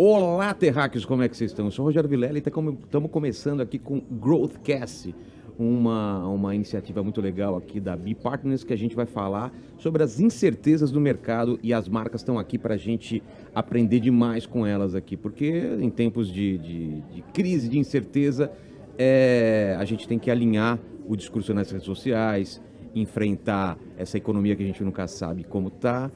Olá, terráqueos, como é que vocês estão? Eu sou o Rogério Vilela e estamos começando aqui com Growthcast, uma iniciativa muito legal aqui da Bee Partners, que a gente vai falar sobre as incertezas do mercado e as marcas estão aqui para a gente aprender demais com elas aqui, porque em tempos de crise, de incerteza, a gente tem que alinhar o discurso nas redes sociais, enfrentar essa economia que a gente nunca sabe como está.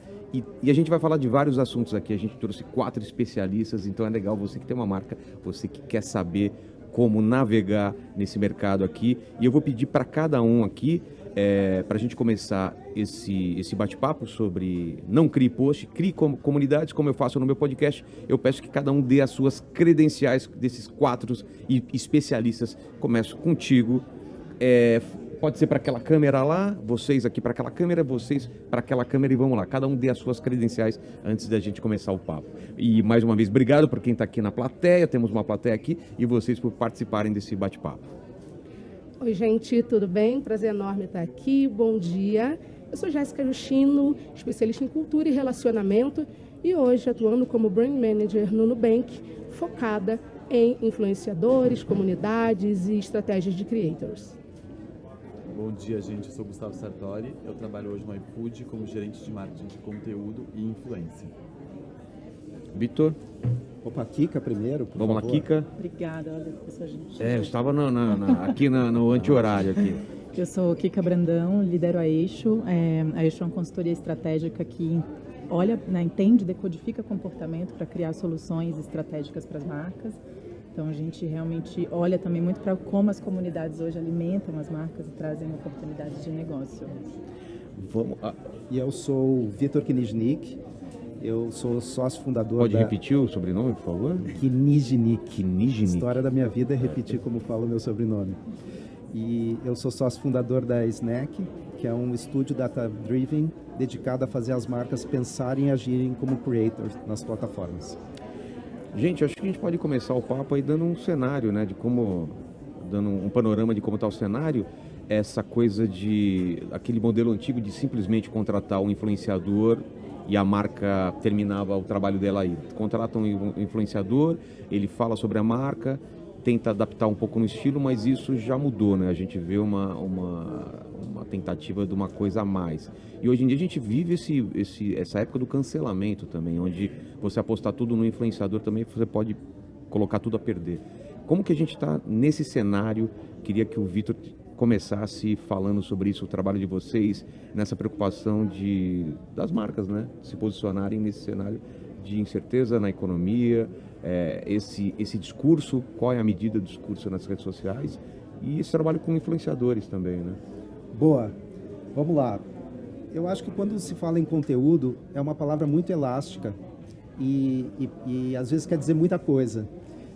E a gente vai falar de vários assuntos aqui, a gente trouxe 4 especialistas, então é legal você que tem uma marca, você que quer saber como navegar nesse mercado aqui. E eu vou pedir para cada um aqui, para a gente começar esse bate-papo sobre não crie post, crie comunidades, como eu faço no meu podcast. Eu peço que cada um dê as suas credenciais desses 4 especialistas. Começo contigo. Pode ser para aquela câmera lá, vocês aqui para aquela câmera, vocês para aquela câmera e vamos lá. Cada um dê as suas credenciais antes da gente começar o papo. E mais uma vez, obrigado por quem está aqui na plateia, temos uma plateia aqui, e vocês por participarem desse bate-papo. Oi, gente, tudo bem? Prazer enorme estar aqui, bom dia. Eu sou Jéssica Justino, especialista em cultura e relacionamento, e hoje atuando como Brand Manager no Nubank, focada em influenciadores, comunidades e estratégias de creators. Bom dia, gente. Eu sou Gustavo Sartori. Eu trabalho hoje no iFood como gerente de marketing de conteúdo e influência. Vitor? Opa, Kika primeiro, por Vamos favor. lá, Kika. Obrigada, olha, pessoa gente. Eu estava aqui no anti-horário aqui. Eu sou Kika Brandão, lidero a Eixo. A Eixo é uma consultoria estratégica que olha, entende, decodifica comportamento para criar soluções estratégicas para as marcas. Então, a gente realmente olha também muito para como as comunidades hoje alimentam as marcas e trazem oportunidades de negócio. E eu sou o Vitor Kniznik, eu sou sócio fundador Pode repetir o sobrenome, por favor? Kniznik. História da minha vida é repetir como falo o meu sobrenome. E eu sou sócio fundador da Snack, que é um estúdio data-driven dedicado a fazer as marcas pensarem e agirem como creators nas plataformas. Gente, acho que a gente pode começar o papo aí dando um cenário, né, dando um panorama de como está o cenário, essa coisa aquele modelo antigo de simplesmente contratar um influenciador e a marca terminava o trabalho dela aí. Contrata um influenciador, ele fala sobre a marca, tenta adaptar um pouco no estilo, mas isso já mudou, né? A gente vê uma tentativa de uma coisa a mais. E hoje em dia a gente vive essa época do cancelamento também, onde você apostar tudo no influenciador também, você pode colocar tudo a perder. Como que a gente está nesse cenário? Queria que o Vitor começasse falando sobre isso, o trabalho de vocês, nessa preocupação das marcas, né? Se posicionarem nesse cenário de incerteza na economia, esse discurso, qual é a medida do discurso nas redes sociais e esse trabalho com influenciadores também, né? Boa, vamos lá. Eu acho que quando se fala em conteúdo, é uma palavra muito elástica e às vezes quer dizer muita coisa.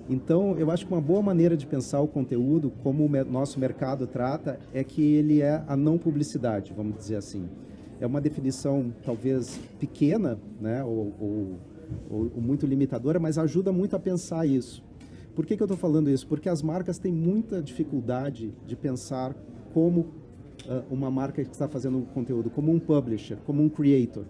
Então, eu acho que uma boa maneira de pensar o conteúdo, como o nosso mercado trata, é que ele é a não publicidade, vamos dizer assim. É uma definição talvez pequena, né, ou muito limitadora, mas ajuda muito a pensar isso. Por que eu estou falando isso? Porque as marcas têm muita dificuldade de pensar como uma marca que está fazendo conteúdo, como um publisher, como um creator.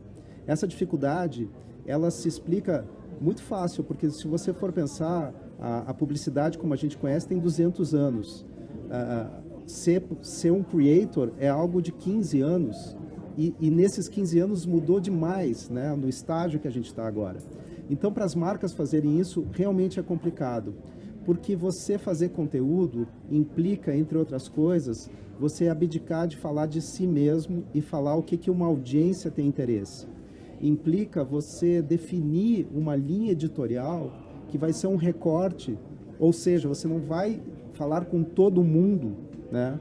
Essa dificuldade, ela se explica muito fácil, porque se você for pensar, a publicidade como a gente conhece tem 200 anos. Ser um creator é algo de 15 anos, e nesses 15 anos mudou demais, né, no estágio que a gente está agora. Então, para as marcas fazerem isso, realmente é complicado, porque você fazer conteúdo implica, entre outras coisas, você abdicar de falar de si mesmo e falar o que uma audiência tem interesse. Implica você definir uma linha editorial que vai ser um recorte, ou seja, você não vai falar com todo mundo, né?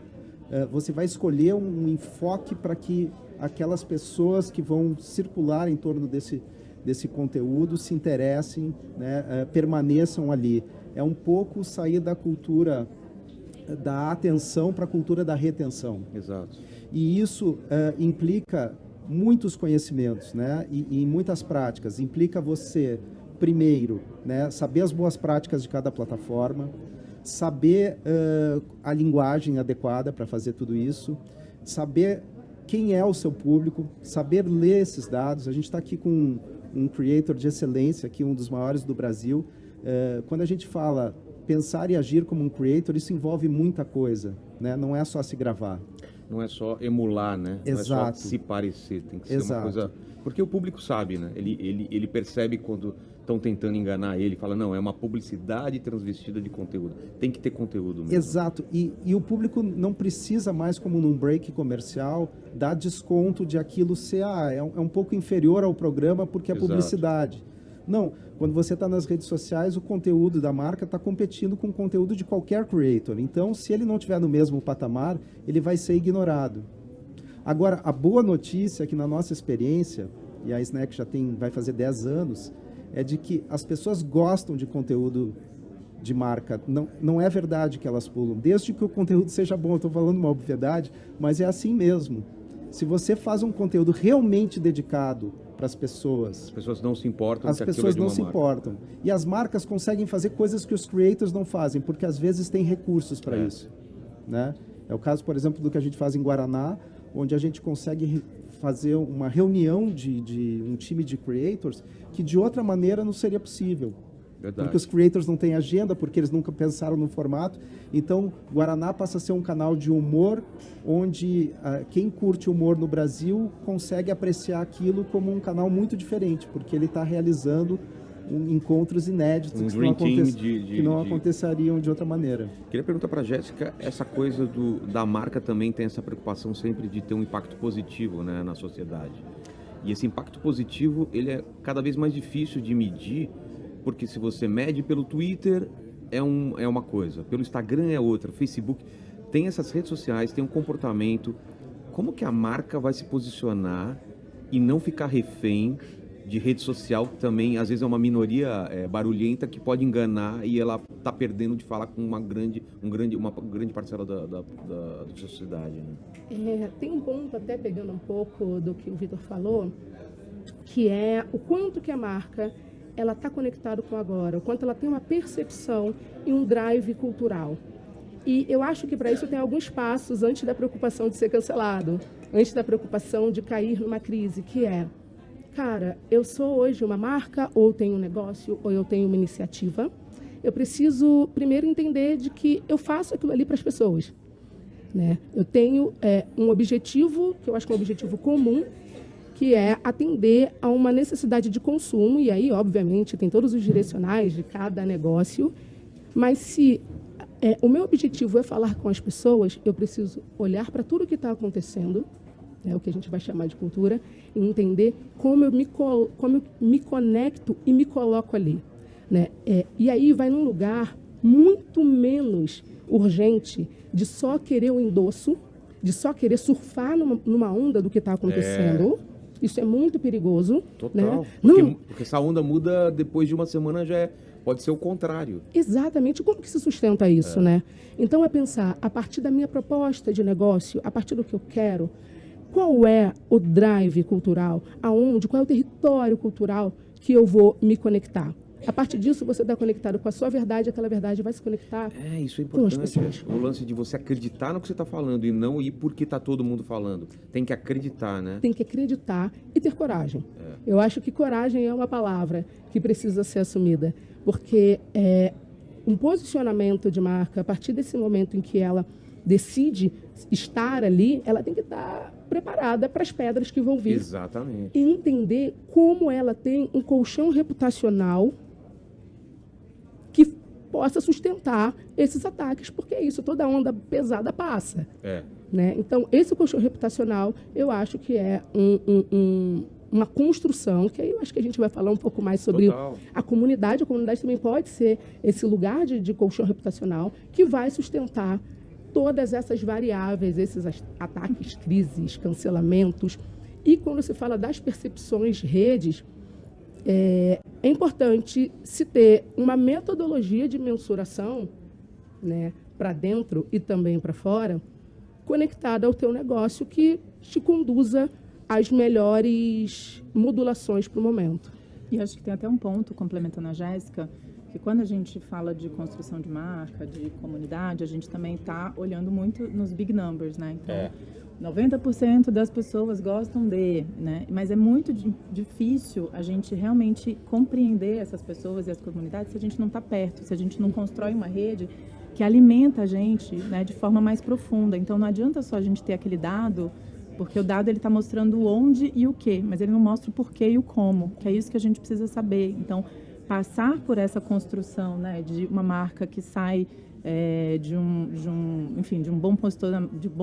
Você vai escolher um enfoque para que aquelas pessoas que vão circular em torno desse conteúdo se interessem, né? Permaneçam ali. É um pouco sair da cultura da atenção para a cultura da retenção. Exato. E isso implica muitos conhecimentos, né? E muitas práticas. Implica você, primeiro, né, saber as boas práticas de cada plataforma, saber a linguagem adequada para fazer tudo isso, saber quem é o seu público, saber ler esses dados. A gente está aqui com um creator de excelência, aqui um dos maiores do Brasil. Quando a gente fala pensar e agir como um creator, isso envolve muita coisa, né? Não é só se gravar. Não é só emular, né? Exato. Não é só se parecer, tem que ser uma coisa... Porque o público sabe, né? Ele percebe quando estão tentando enganar ele, fala, não, é uma publicidade transvestida de conteúdo. Tem que ter conteúdo mesmo. Exato. E o público não precisa mais, como num break comercial, dar desconto de aquilo ser, é um pouco inferior ao programa porque é Exato. publicidade. Não, quando você está nas redes sociais, o conteúdo da marca está competindo com o conteúdo de qualquer creator. Então, se ele não estiver no mesmo patamar, ele vai ser ignorado. Agora, a boa notícia é que na nossa experiência, e a Snack vai fazer 10 anos, é de que as pessoas gostam de conteúdo de marca. Não é verdade que elas pulam, desde que o conteúdo seja bom. Eu estou falando uma obviedade, mas é assim mesmo. Se você faz um conteúdo realmente dedicado para as pessoas não se importam. As pessoas não se importam. E as marcas conseguem fazer coisas que os creators não fazem, porque às vezes tem recursos para isso, né? É o caso, por exemplo, do que a gente faz em Guaraná, onde a gente consegue fazer uma reunião de um time de creators que de outra maneira não seria possível. Verdade. Porque os creators não têm agenda, porque eles nunca pensaram no formato. Então, Guaraná passa a ser um canal de humor, onde quem curte humor no Brasil consegue apreciar aquilo como um canal muito diferente, porque ele está realizando encontros inéditos que não aconteceriam de outra maneira. Queria perguntar para a Jéssica, essa coisa da marca também tem essa preocupação sempre de ter um impacto positivo, né, na sociedade. E esse impacto positivo, ele é cada vez mais difícil de medir, porque se você mede pelo Twitter, é uma coisa, pelo Instagram é outra, Facebook, tem essas redes sociais, tem um comportamento. Como que a marca vai se posicionar e não ficar refém de rede social, que também, às vezes, é uma minoria barulhenta que pode enganar e ela está perdendo de falar com uma grande parcela da sociedade, né? Tem um ponto, até pegando um pouco do que o Vitor falou, que é o quanto que a marca ela está conectada com agora, o quanto ela tem uma percepção e um drive cultural. E eu acho que para isso tem alguns passos antes da preocupação de ser cancelado, antes da preocupação de cair numa crise, que é, cara, eu sou hoje uma marca, ou tenho um negócio, ou eu tenho uma iniciativa. Eu preciso primeiro entender de que eu faço aquilo ali para as pessoas, né? Eu tenho um objetivo, que eu acho que é um objetivo comum, que é atender a uma necessidade de consumo, e aí, obviamente, tem todos os direcionais de cada negócio, mas se o meu objetivo é falar com as pessoas, eu preciso olhar para tudo que está acontecendo, o que a gente vai chamar de cultura, e entender como eu me conecto e me coloco ali, né? E aí vai num lugar muito menos urgente de só querer o endosso, de só querer surfar numa onda do que está acontecendo. Isso é muito perigoso. Total. Né? Porque essa onda muda depois de uma semana, pode ser o contrário. Exatamente. Como que se sustenta isso, né? Então é pensar, a partir da minha proposta de negócio, a partir do que eu quero, qual é o drive cultural, qual é o território cultural que eu vou me conectar. A partir disso, você está conectado com a sua verdade, aquela verdade vai se conectar. Isso é importante. O lance de você acreditar no que você está falando e não ir porque está todo mundo falando. Tem que acreditar, né? Tem que acreditar e ter coragem. Eu acho que coragem é uma palavra que precisa ser assumida, porque um posicionamento de marca, a partir desse momento em que ela decide estar ali, ela tem que estar preparada para as pedras que vão vir. Exatamente. E entender como ela tem um colchão reputacional que possa sustentar esses ataques, porque é isso, toda onda pesada passa. Né? Então, esse colchão reputacional, eu acho que é uma construção, que aí eu acho que a gente vai falar um pouco mais sobre a comunidade. A comunidade também pode ser esse lugar de colchão reputacional que vai sustentar todas essas variáveis, esses ataques, crises, cancelamentos. E quando se fala das percepções redes, é importante se ter uma metodologia de mensuração, né, para dentro e também para fora, conectada ao teu negócio, que te conduza às melhores modulações para o momento. E acho que tem até um ponto, complementando a Jéssica, que quando a gente fala de construção de marca, de comunidade, a gente também está olhando muito nos big numbers, né? Então, 90% das pessoas gostam né? Mas é muito difícil a gente realmente compreender essas pessoas e as comunidades se a gente não está perto, se a gente não constrói uma rede que alimenta a gente, né, de forma mais profunda. Então não adianta só a gente ter aquele dado, porque o dado ele está mostrando o onde e o que, mas ele não mostra o porquê e o como, que é isso que a gente precisa saber. Então passar por essa construção, né, de uma marca que sai de um bom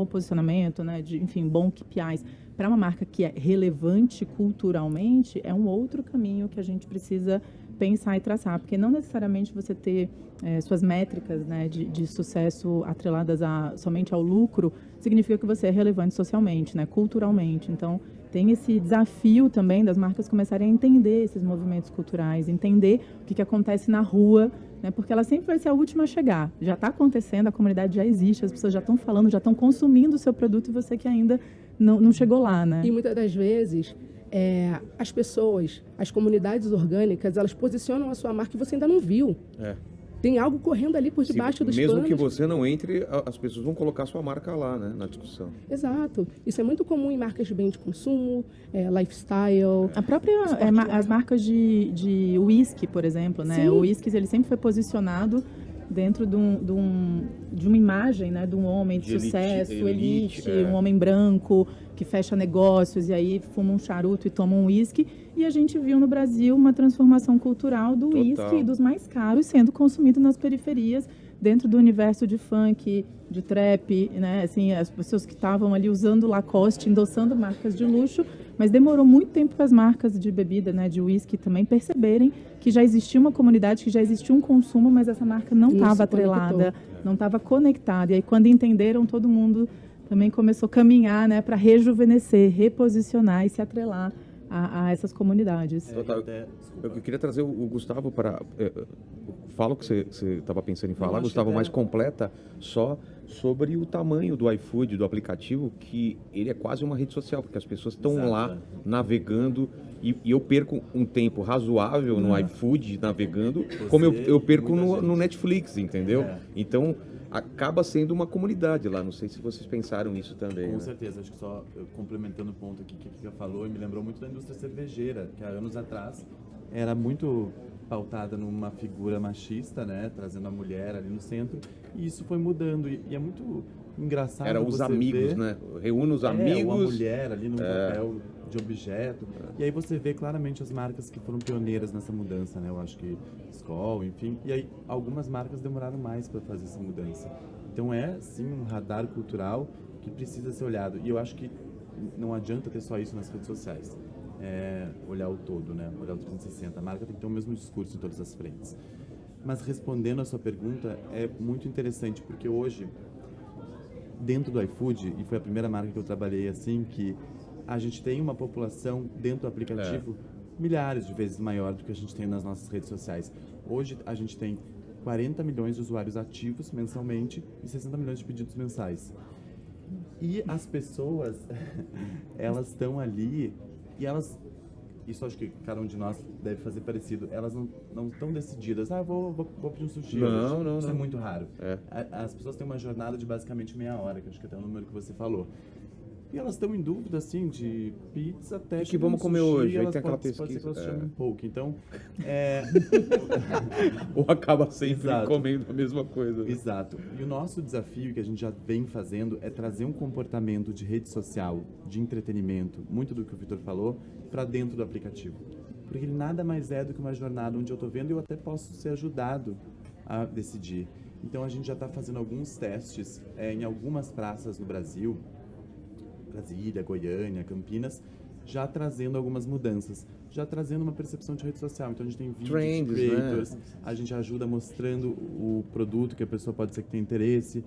posicionamento, né, bom KPIs, para uma marca que é relevante culturalmente, é um outro caminho que a gente precisa pensar e traçar, porque não necessariamente você ter suas métricas, né, de sucesso atreladas somente ao lucro, significa que você é relevante socialmente, né, culturalmente. Então, tem esse desafio também das marcas começarem a entender esses movimentos culturais, entender o que acontece na rua, né, porque ela sempre vai ser a última a chegar. Já está acontecendo, a comunidade já existe, as pessoas já estão falando, já estão consumindo o seu produto e você que ainda não chegou lá, né? E muitas das vezes, as pessoas, as comunidades orgânicas, elas posicionam a sua marca e você ainda não viu. Tem algo correndo ali por debaixo dos panos. Mesmo que você não entre, as pessoas vão colocar sua marca lá, né, na discussão. Exato. Isso é muito comum em marcas de bem de consumo, lifestyle. A própria, as marcas de whisky, por exemplo, né? Sim. O whisky, ele sempre foi posicionado dentro de uma imagem, né, de um homem de sucesso, elite, um homem branco que fecha negócios e aí fuma um charuto e toma um uísque. E a gente viu no Brasil uma transformação cultural do uísque e dos mais caros sendo consumido nas periferias, dentro do universo de funk, de trap, né? Assim, as pessoas que estavam ali usando Lacoste, endossando marcas de luxo, mas demorou muito tempo para as marcas de bebida, né, de uísque também perceberem que já existia uma comunidade, que já existia um consumo, mas essa marca não estava atrelada, não estava conectada. E aí, quando entenderam, todo mundo também começou a caminhar, né, para rejuvenescer, reposicionar e se atrelar a essas comunidades. Eu queria trazer o Gustavo para... Fala o que você estava pensando em falar, Gustavo, mas completa só sobre o tamanho do iFood, do aplicativo, que ele é quase uma rede social, porque as pessoas estão lá navegando e eu perco um tempo razoável no iFood navegando, como eu perco no Netflix, entendeu? Então, acaba sendo uma comunidade lá. Não sei se vocês pensaram isso também. Com certeza. Acho que só complementando o ponto aqui que a Kika falou, me lembrou muito da indústria cervejeira, que há anos atrás era muito pautada numa figura machista, né, trazendo a mulher ali no centro, e isso foi mudando, e é muito engraçado. Era os amigos, né? Reúne os amigos. Uma mulher ali num papel de objeto, e aí você vê claramente as marcas que foram pioneiras nessa mudança, né? Eu acho que Skol, enfim, e aí algumas marcas demoraram mais para fazer essa mudança. Então é, sim, um radar cultural que precisa ser olhado, e eu acho que não adianta ter só isso nas redes sociais. Olhar o todo, né? Olhar o 360. A marca tem que ter o mesmo discurso em todas as frentes. Mas respondendo a sua pergunta, é muito interessante, porque hoje, dentro do iFood, e foi a primeira marca que eu trabalhei assim, que a gente tem uma população dentro do aplicativo milhares de vezes maior do que a gente tem nas nossas redes sociais. Hoje a gente tem 40 milhões de usuários ativos mensalmente e 60 milhões de pedidos mensais. E as pessoas, elas estão ali e elas, isso acho que cada um de nós deve fazer parecido, elas não estão decididas, vou pedir um sushi hoje. Isso é muito raro. As pessoas têm uma jornada de basicamente meia hora, que acho que até é o número que você falou. E elas estão em dúvida, assim, de pizza até que vamos comer sushi, hoje, aí tem aquela pode ser pesquisa. que elas chamem um pouco, então... Ou acaba sempre Exato. comendo a mesma coisa. Exato. E o nosso desafio, que a gente já vem fazendo, é trazer um comportamento de rede social, de entretenimento, muito do que o Vitor falou, para dentro do aplicativo. Porque ele nada mais é do que uma jornada onde eu estou vendo e eu até posso ser ajudado a decidir. Então a gente já está fazendo alguns testes em algumas praças no Brasil, Brasília, Goiânia, Campinas, já trazendo algumas mudanças, já trazendo uma percepção de rede social. Então a gente tem vídeos de creators, né? A gente ajuda mostrando o produto que a pessoa pode ser que tenha interesse.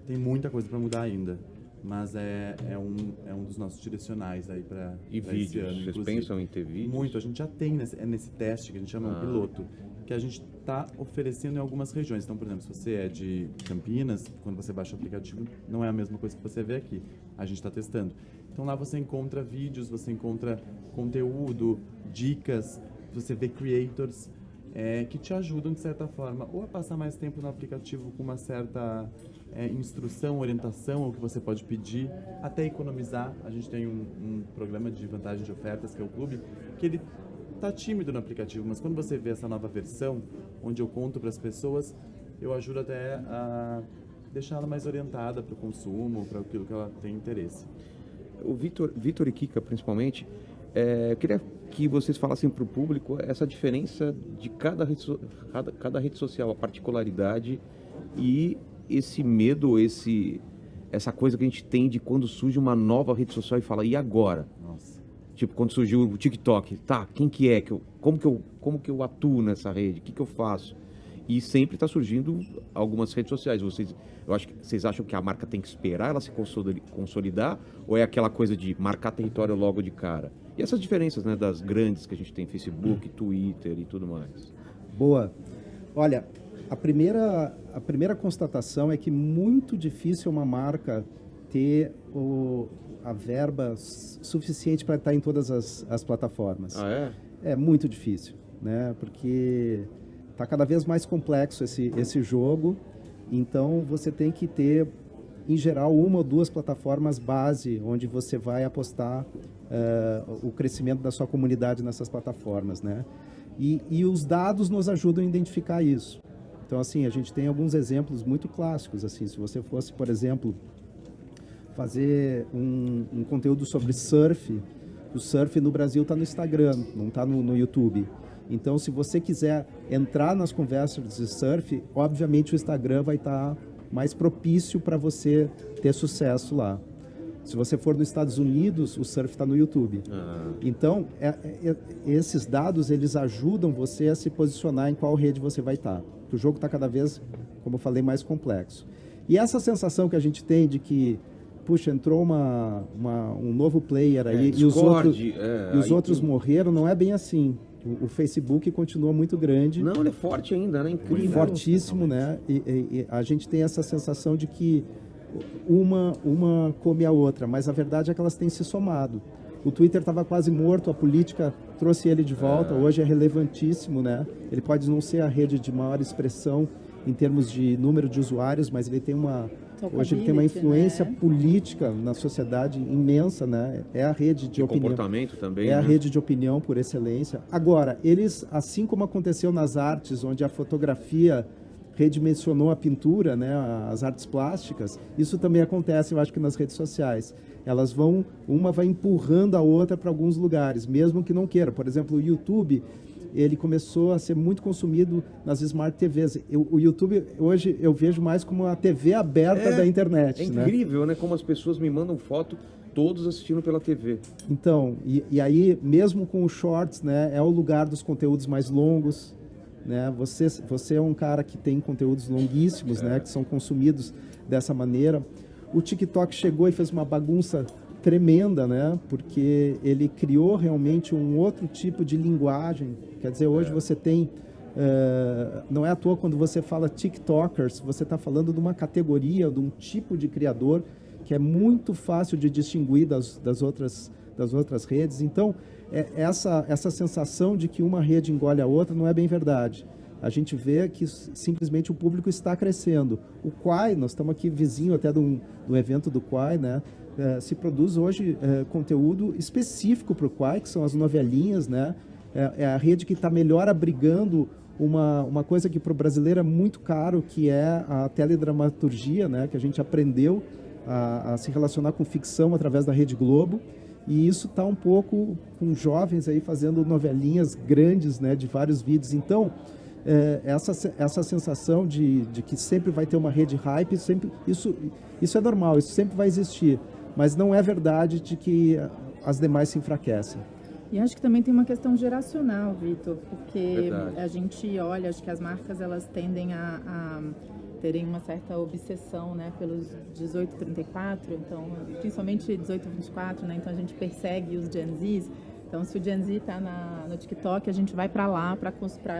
Tem muita coisa para mudar ainda, mas é um dos nossos direcionais aí para esse ano. Vocês pensam em ter vídeos? Muito, a gente já tem nesse teste que a gente chama de piloto, que a gente está oferecendo em algumas regiões. Então, por exemplo, se você é de Campinas, quando você baixa o aplicativo, não é a mesma coisa que você vê aqui. A gente está testando. Então, lá você encontra vídeos, você encontra conteúdo, dicas, você vê creators que te ajudam, de certa forma, ou a passar mais tempo no aplicativo com uma certa instrução, orientação, o que você pode pedir, até economizar. A gente tem um programa de vantagem de ofertas, que é o Clube, que ele tá tímido no aplicativo, mas quando você vê essa nova versão, onde eu conto para as pessoas, eu ajudo até a deixá-la mais orientada para o consumo, para aquilo que ela tem interesse. O Vitor e Kika, principalmente, eu queria que vocês falassem para o público essa diferença de cada rede social, a particularidade e esse medo, essa coisa que a gente tem de quando surge uma nova rede social e fala, e agora? Nossa. Tipo, quando surgiu o TikTok, tá, quem que é? Como que eu atuo nessa rede? O que eu faço? E sempre está surgindo algumas redes sociais. Vocês acham que a marca tem que esperar ela se consolidar? Ou é aquela coisa de marcar território logo de cara? E essas diferenças, né, das grandes que a gente tem, Facebook, Twitter e tudo mais? Boa. Olha, a primeira constatação é que muito difícil uma marca ter a verba suficiente para estar em todas as plataformas. Ah, é? É muito difícil, né? Porque está cada vez mais complexo esse jogo, então você tem que ter, em geral, uma ou duas plataformas base onde você vai apostar o crescimento da sua comunidade nessas plataformas, né? E os dados nos ajudam a identificar isso. Então, assim, a gente tem alguns exemplos muito clássicos, assim, se você fosse, por exemplo, fazer um conteúdo sobre surf, o surf no Brasil está no Instagram, não está no YouTube. Então, se você quiser entrar nas conversas de surf, obviamente o Instagram vai estar mais propício para você ter sucesso lá. Se você for nos Estados Unidos, o surf está no YouTube. Então, esses dados, eles ajudam você a se posicionar em qual rede você vai estar. O jogo está cada vez, como eu falei, mais complexo. E essa sensação que a gente tem de que, puxa, entrou um novo player aí e os outros morreram, não é bem assim. O Facebook continua muito grande. Não, ele é forte ainda, né? Incrível. Fortíssimo, né? E a gente tem essa sensação de que uma come a outra, mas a verdade é que elas têm se somado. O Twitter estava quase morto, a política trouxe ele de volta, hoje é relevantíssimo, né? Ele pode não ser a rede de maior expressão em termos de número de usuários, mas ele tem hoje ele tem uma influência, né, política na sociedade imensa, né? É a rede de opinião. Comportamento também. É, né, a rede de opinião por excelência. Agora, eles, assim como aconteceu nas artes, onde a fotografia redimensionou a pintura, né, as artes plásticas, isso também acontece, eu acho que nas redes sociais. Uma vai empurrando a outra para alguns lugares, mesmo que não queira. Por exemplo, o YouTube, ele começou a ser muito consumido nas Smart TVs. O YouTube, hoje, eu vejo mais como a TV aberta da internet. É incrível, né? Como as pessoas me mandam foto, todos assistindo pela TV. Então, e aí, mesmo com os shorts, né, é o lugar dos conteúdos mais longos, né? Você é um cara que tem conteúdos longuíssimos, né, que são consumidos dessa maneira. O TikTok chegou e fez uma bagunça tremenda, né? Porque ele criou realmente um outro tipo de linguagem. Quer dizer, hoje você tem... não é à toa quando você fala TikTokers, você está falando de uma categoria, de um tipo de criador que é muito fácil de distinguir das outras redes. Então, essa sensação de que uma rede engole a outra não é bem verdade. A gente vê que simplesmente o público está crescendo. O Quai, nós estamos aqui vizinho até do evento do Quai, né? Se produz hoje conteúdo específico para o Quai, que são as novelinhas, né? É a rede que está melhor abrigando uma coisa que para o brasileiro é muito caro, que é a teledramaturgia, né? Que a gente aprendeu a se relacionar com ficção através da Rede Globo. E isso está um pouco com jovens aí fazendo novelinhas grandes, né? De vários vídeos. Então, essa sensação de que sempre vai ter uma rede hype, isso é normal, isso sempre vai existir. Mas não é verdade de que as demais se enfraquecem. E acho que também tem uma questão geracional, Vitor, porque Verdade. A gente olha, acho que as marcas elas tendem a terem uma certa obsessão, né, pelos 18-34, então, principalmente 18-24, né, então a gente persegue os Gen Zs. Então, se o Gen Z está no TikTok, a gente vai para lá para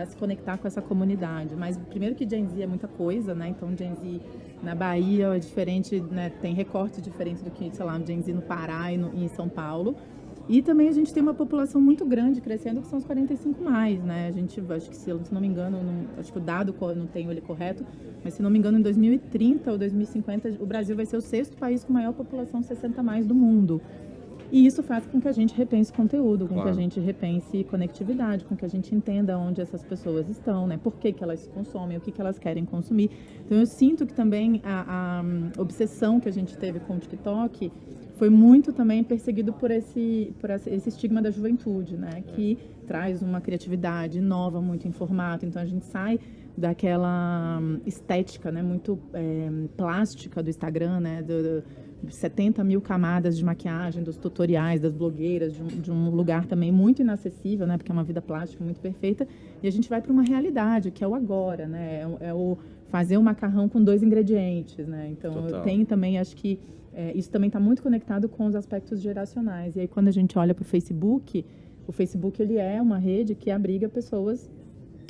se conectar com essa comunidade. Mas, primeiro que Gen Z é muita coisa, né? Então, Gen Z na Bahia é diferente, né? Tem recortes diferentes do que, sei lá, um Gen Z no Pará e em São Paulo. E também a gente tem uma população muito grande crescendo, que são os 45 mais, né? A gente, acho que se não me engano, acho que o dado não tenho ele correto, mas se não me engano, em 2030 ou 2050, o Brasil vai ser o 6º país com maior população 60 mais do mundo. E isso faz com que a gente repense conteúdo, com que a gente repense conectividade, com que a gente entenda onde essas pessoas estão, né? Por que elas consomem, o que elas querem consumir. Então, eu sinto que também a obsessão que a gente teve com o TikTok foi muito também perseguido por esse estigma da juventude, né? Que traz uma criatividade nova, muito em formato. Então, a gente sai daquela estética, né? Muito plástica do Instagram, né? 70 mil camadas de maquiagem, dos tutoriais, das blogueiras, de um lugar também muito inacessível, né? Porque é uma vida plástica muito perfeita. E a gente vai para uma realidade, que é o agora, né? É o fazer um macarrão com 2 ingredientes, né? Então, tem também, acho que isso também está muito conectado com os aspectos geracionais. E aí, quando a gente olha para o Facebook ele é uma rede que abriga pessoas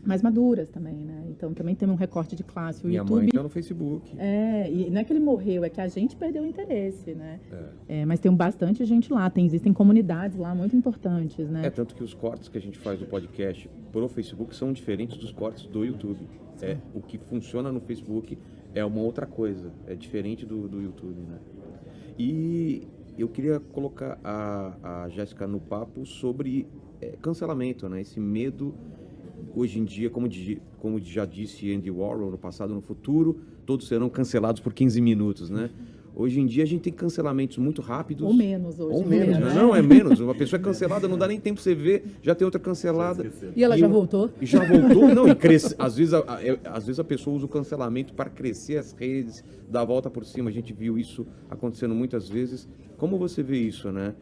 mais maduras também, né? Então, também tem um recorte de classe. O Minha YouTube, mãe está no Facebook. e não é que ele morreu, é que a gente perdeu o interesse, né? Mas tem bastante gente lá, existem comunidades lá muito importantes, né? Tanto que os cortes que a gente faz do podcast pro Facebook são diferentes dos cortes do YouTube. O que funciona no Facebook é uma outra coisa, é diferente do YouTube, né? E eu queria colocar a Jéssica no papo sobre cancelamento, né? Esse medo, hoje em dia, como já disse Andy Warhol, no passado e no futuro, todos serão cancelados por 15 minutos, né? Hoje em dia a gente tem cancelamentos muito rápidos. Ou menos hoje. Ou menos, né? Não, é menos. Uma pessoa é cancelada, não dá nem tempo você ver, já tem outra cancelada. E ela já voltou? E já voltou, não, e cresce. Às vezes a pessoa usa o cancelamento para crescer as redes, dar a volta por cima. A gente viu isso acontecendo muitas vezes. Como você vê isso, né?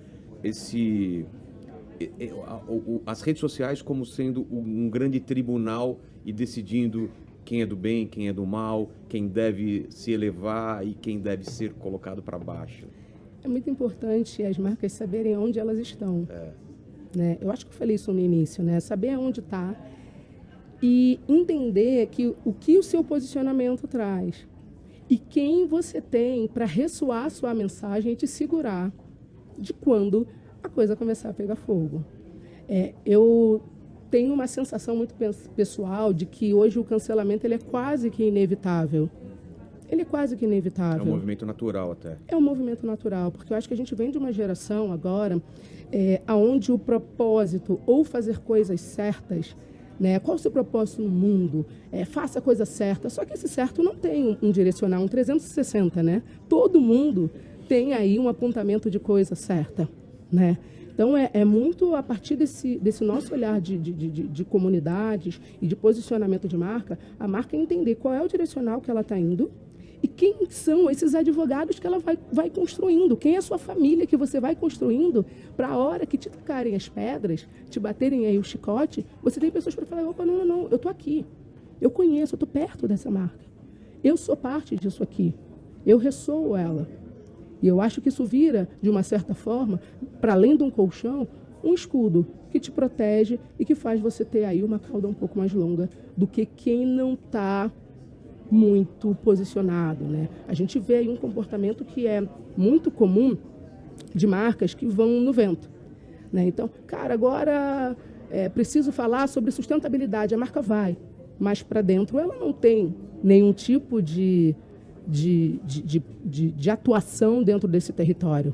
As redes sociais como sendo um grande tribunal e decidindo quem é do bem, quem é do mal, quem deve se elevar e quem deve ser colocado para baixo. É muito importante as marcas saberem onde elas estão. Né? Eu acho que eu falei isso no início, né? Saber onde está e entender o que o seu posicionamento traz e quem você tem para ressoar a sua mensagem e te segurar de quando a coisa começar a pegar fogo. Eu tenho uma sensação muito pessoal de que hoje o cancelamento ele é quase que inevitável. Ele é quase que inevitável. É um movimento natural até. É um movimento natural, porque eu acho que a gente vem de uma geração agora onde o propósito ou fazer coisas certas, né? Qual o seu propósito no mundo? Faça a coisa certa. Só que esse certo não tem um direcional, um 360, né? Todo mundo tem aí um apontamento de coisa certa, né? Então, é muito a partir desse nosso olhar de comunidades e de posicionamento de marca, a marca entender qual é o direcional que ela está indo e quem são esses advogados que ela vai construindo, quem é a sua família que você vai construindo para a hora que te tocarem as pedras, te baterem aí o chicote, você tem pessoas para falar, opa, não, eu estou aqui, eu conheço, eu estou perto dessa marca, eu sou parte disso aqui, eu ressoo ela. E eu acho que isso vira, de uma certa forma, para além de um colchão, um escudo que te protege e que faz você ter aí uma cauda um pouco mais longa do que quem não está muito posicionado, né? A gente vê aí um comportamento que é muito comum de marcas que vão no vento, né? Então, cara, agora preciso falar sobre sustentabilidade. A marca vai, mas para dentro ela não tem nenhum tipo de atuação dentro desse território.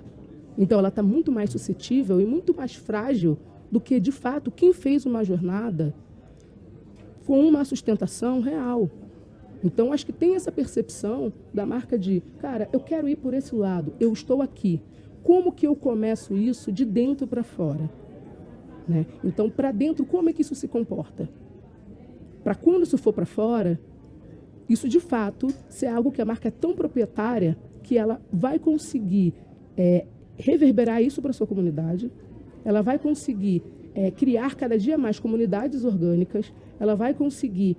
Então, ela está muito mais suscetível e muito mais frágil do que, de fato, quem fez uma jornada com uma sustentação real. Então, acho que tem essa percepção da marca de, cara, eu quero ir por esse lado, eu estou aqui. Como que eu começo isso de dentro para fora? Né? Então, para dentro, como é que isso se comporta? Para quando isso for para fora, isso, de fato, ser algo que a marca é tão proprietária que ela vai conseguir reverberar isso para a sua comunidade, ela vai conseguir criar cada dia mais comunidades orgânicas, ela vai conseguir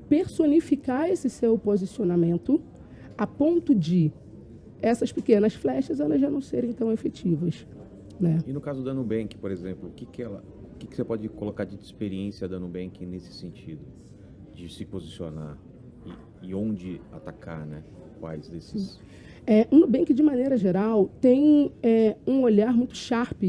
personificar esse seu posicionamento a ponto de essas pequenas flechas elas já não serem tão efetivas. Né? E no caso da Nubank, por exemplo, o que você pode colocar de experiência da Nubank nesse sentido? De se posicionar? E onde atacar, né? Quais desses? O Nubank, de maneira geral, tem um olhar muito sharp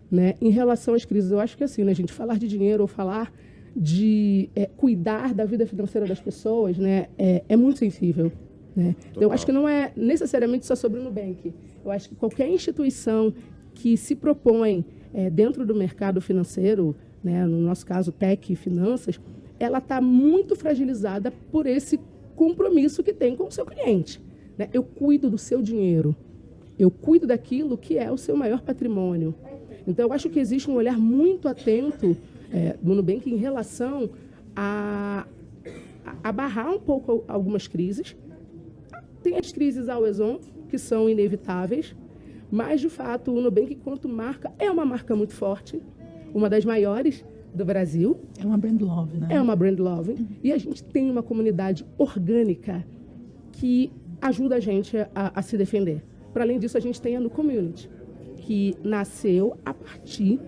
né? Em relação às crises, eu acho que assim, né, gente, falar de dinheiro ou falar de cuidar da vida financeira das pessoas, né, é muito sensível. Né? Então, eu acho que não é necessariamente só sobre o Nubank. Eu acho que qualquer instituição que se propõe dentro do mercado financeiro, né, no nosso caso, tech e finanças, ela está muito fragilizada por esse compromisso que tem com o seu cliente. Né? Eu cuido do seu dinheiro, eu cuido daquilo que é o seu maior patrimônio. Então, eu acho que existe um olhar muito atento do Nubank em relação a barrar um pouco algumas crises. Tem as crises always on, que são inevitáveis, mas, de fato, o Nubank, enquanto marca, é uma marca muito forte, uma das maiores do Brasil. É uma brand love, né? É uma brand love. E a gente tem uma comunidade orgânica que ajuda a gente a se defender. Para além disso, a gente tem a Nu Community, que nasceu a partir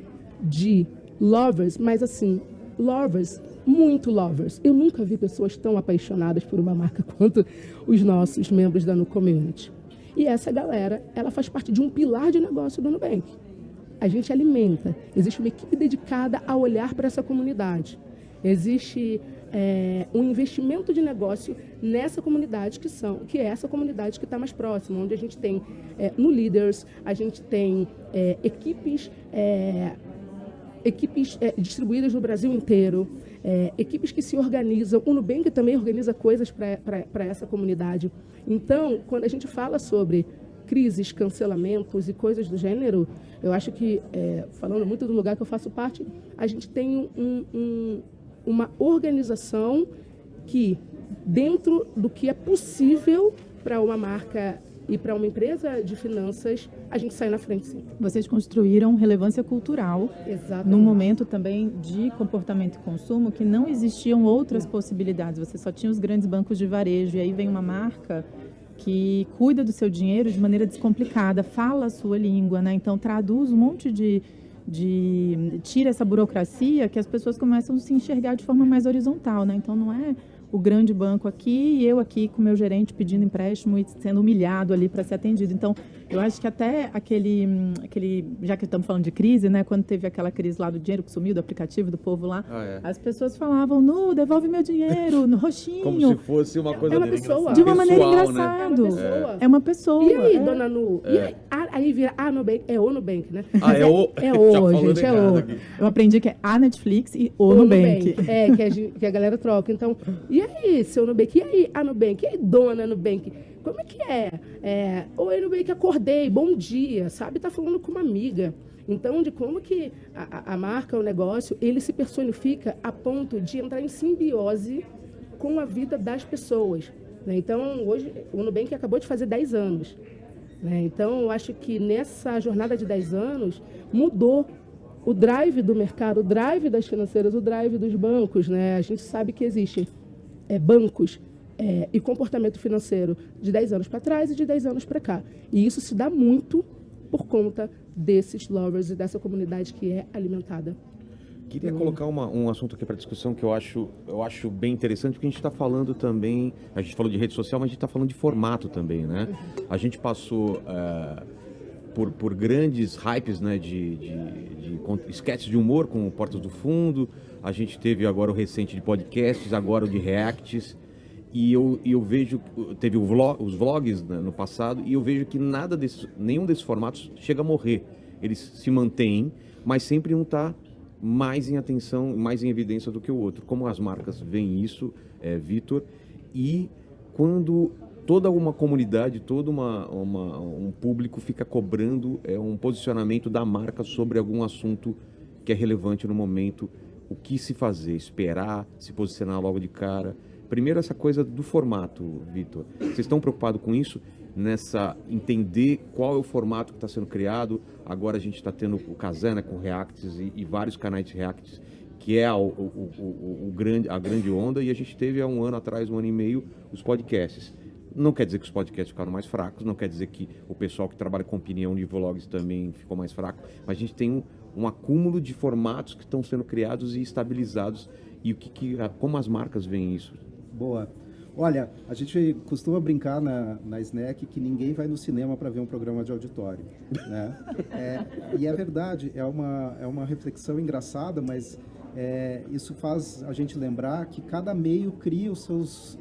de lovers, mas assim, lovers, muito lovers. Eu nunca vi pessoas tão apaixonadas por uma marca quanto os nossos membros da Nu Community. E essa galera, ela faz parte de um pilar de negócio do Nubank. A gente alimenta. Existe uma equipe dedicada a olhar para essa comunidade. Existe um investimento de negócio nessa comunidade que é essa comunidade que está mais próxima, onde a gente tem no Leaders, a gente tem equipes distribuídas no Brasil inteiro, equipes que se organizam. O Nubank também organiza coisas para essa comunidade. Então, quando a gente fala sobre crises, cancelamentos e coisas do gênero, eu acho que, falando muito do lugar que eu faço parte, a gente tem uma organização que, dentro do que é possível para uma marca e para uma empresa de finanças, a gente sai na frente, sim. Vocês construíram relevância cultural. Exatamente. Num momento também de comportamento e consumo que não existiam outras possibilidades. Você só tinha os grandes bancos de varejo. E aí vem uma marca que cuida do seu dinheiro de maneira descomplicada, fala a sua língua, né? Então traduz um monte tira essa burocracia que as pessoas começam a se enxergar de forma mais horizontal, né? Então não é o grande banco aqui e eu aqui com o meu gerente pedindo empréstimo e sendo humilhado ali para ser atendido. Então, eu acho que até aquele, já que estamos falando de crise, né? Quando teve aquela crise lá do dinheiro que sumiu, do aplicativo do povo lá, as pessoas falavam, Nu, devolve meu dinheiro, no roxinho. Como se fosse uma coisa uma pessoa. De uma maneira pessoal, engraçada. Né? É uma pessoa. E aí, dona Nu? E aí vira Nubank, o Nubank, né? É o... É Já o, falando gente, é errado o. aqui. Eu aprendi que é a Netflix e o Nubank. Que a galera troca. Então, e aí, seu Nubank? E aí, a Nubank? E aí, dona Nubank? Como é que é? Oi, Nubank, acordei, bom dia, sabe? Tá falando com uma amiga. Então, de como que a marca, o negócio, ele se personifica a ponto de entrar em simbiose com a vida das pessoas. Né? Então, hoje, o Nubank acabou de fazer 10 anos. Né? Então, eu acho que nessa jornada de 10 anos, mudou o drive do mercado, o drive das financeiras, o drive dos bancos. Né? A gente sabe que existem bancos e comportamento financeiro de 10 anos para trás e de 10 anos para cá. E isso se dá muito por conta desses lovers e dessa comunidade que é alimentada. Queria colocar um assunto aqui para discussão que eu acho bem interessante, porque a gente está falando também, a gente falou de rede social, mas a gente está falando de formato também, né? A gente passou por grandes hypes, né, de sketches de humor com Portas do Fundo, a gente teve agora o recente de podcasts, agora o de reacts, e eu vejo, teve os vlogs, né, no passado, e eu vejo que nenhum desses formatos chega a morrer. Eles se mantêm, mas sempre um está mais em atenção, mais em evidência do que o outro. Como as marcas veem isso, Vitor, e quando toda uma comunidade, todo um público fica cobrando um posicionamento da marca sobre algum assunto que é relevante no momento, o que se fazer, esperar, se posicionar logo de cara. Primeiro, essa coisa do formato, Vitor. Vocês estão preocupados com isso? Entender qual é o formato que está sendo criado? Agora a gente está tendo o Kazan, né, com reacts e vários canais de reacts, que é a grande onda, e a gente teve há um ano atrás, um ano e meio, os podcasts. Não quer dizer que os podcasts ficaram mais fracos, não quer dizer que o pessoal que trabalha com opinião de vlogs também ficou mais fraco, mas a gente tem um acúmulo de formatos que estão sendo criados e estabilizados. E como as marcas veem isso? Boa. Olha, a gente costuma brincar na Snack que ninguém vai no cinema para ver um programa de auditório, né? E é verdade, é uma reflexão engraçada, mas isso faz a gente lembrar que cada meio cria os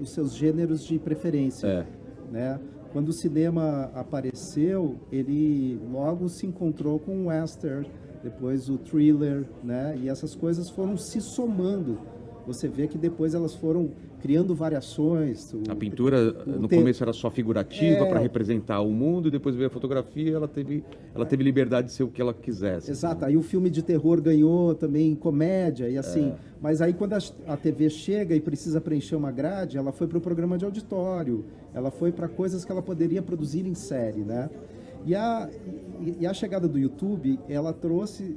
seus gêneros de preferência, né? Quando o cinema apareceu, ele logo se encontrou com o western, depois o thriller, né? E essas coisas foram se somando. Você vê que depois elas foram criando variações. A pintura, no começo, era só figurativa para representar o mundo, e depois veio a fotografia, ela teve liberdade de ser o que ela quisesse. Exato. Aí o filme de terror ganhou também comédia e assim. Mas aí quando a TV chega e precisa preencher uma grade, ela foi para o programa de auditório, ela foi para coisas que ela poderia produzir em série, né? E a chegada do YouTube, ela trouxe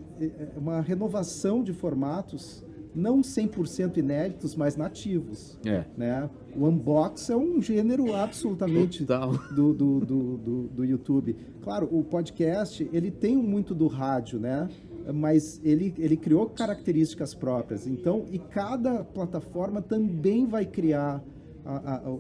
uma renovação de formatos, não 100% inéditos, mas nativos. Né? O unbox é um gênero absolutamente do YouTube. Claro, o podcast, ele tem muito do rádio, né? Mas ele criou características próprias. Então, e cada plataforma também vai criar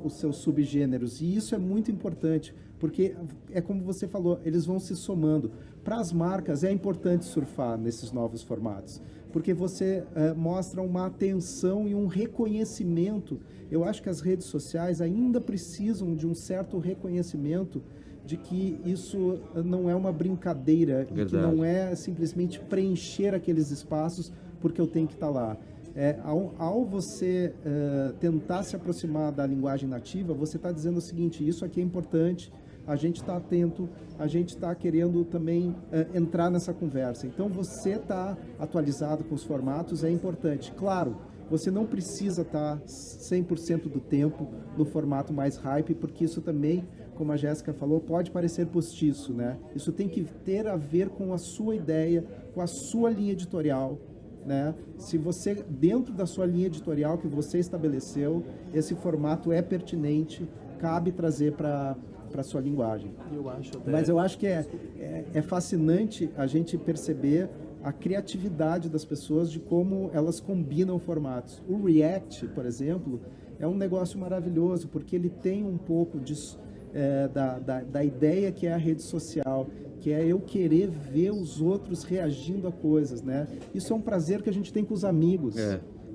os seus subgêneros. E isso é muito importante, porque é como você falou, eles vão se somando. Para as marcas, é importante surfar nesses novos formatos, porque você mostra uma atenção e um reconhecimento. Eu acho que as redes sociais ainda precisam de um certo reconhecimento de que isso não é uma brincadeira, e que não é simplesmente preencher aqueles espaços porque eu tenho que estar lá. Ao você tentar se aproximar da linguagem nativa, você está dizendo o seguinte: isso aqui é importante, a gente está atento, a gente está querendo também entrar nessa conversa. Então, você está atualizado com os formatos é importante. Claro, você não precisa estar 100% do tempo no formato mais hype, porque isso também, como a Jéssica falou, pode parecer postiço, né? Isso tem que ter a ver com a sua ideia, com a sua linha editorial, né? Se você, dentro da sua linha editorial que você estabeleceu, esse formato é pertinente, cabe trazer para a sua linguagem. Mas eu acho que é fascinante a gente perceber a criatividade das pessoas, de como elas combinam formatos. O React, por exemplo, é um negócio maravilhoso, porque ele tem um pouco da ideia que é a rede social, que é eu querer ver os outros reagindo a coisas, né? Isso é um prazer que a gente tem com os amigos.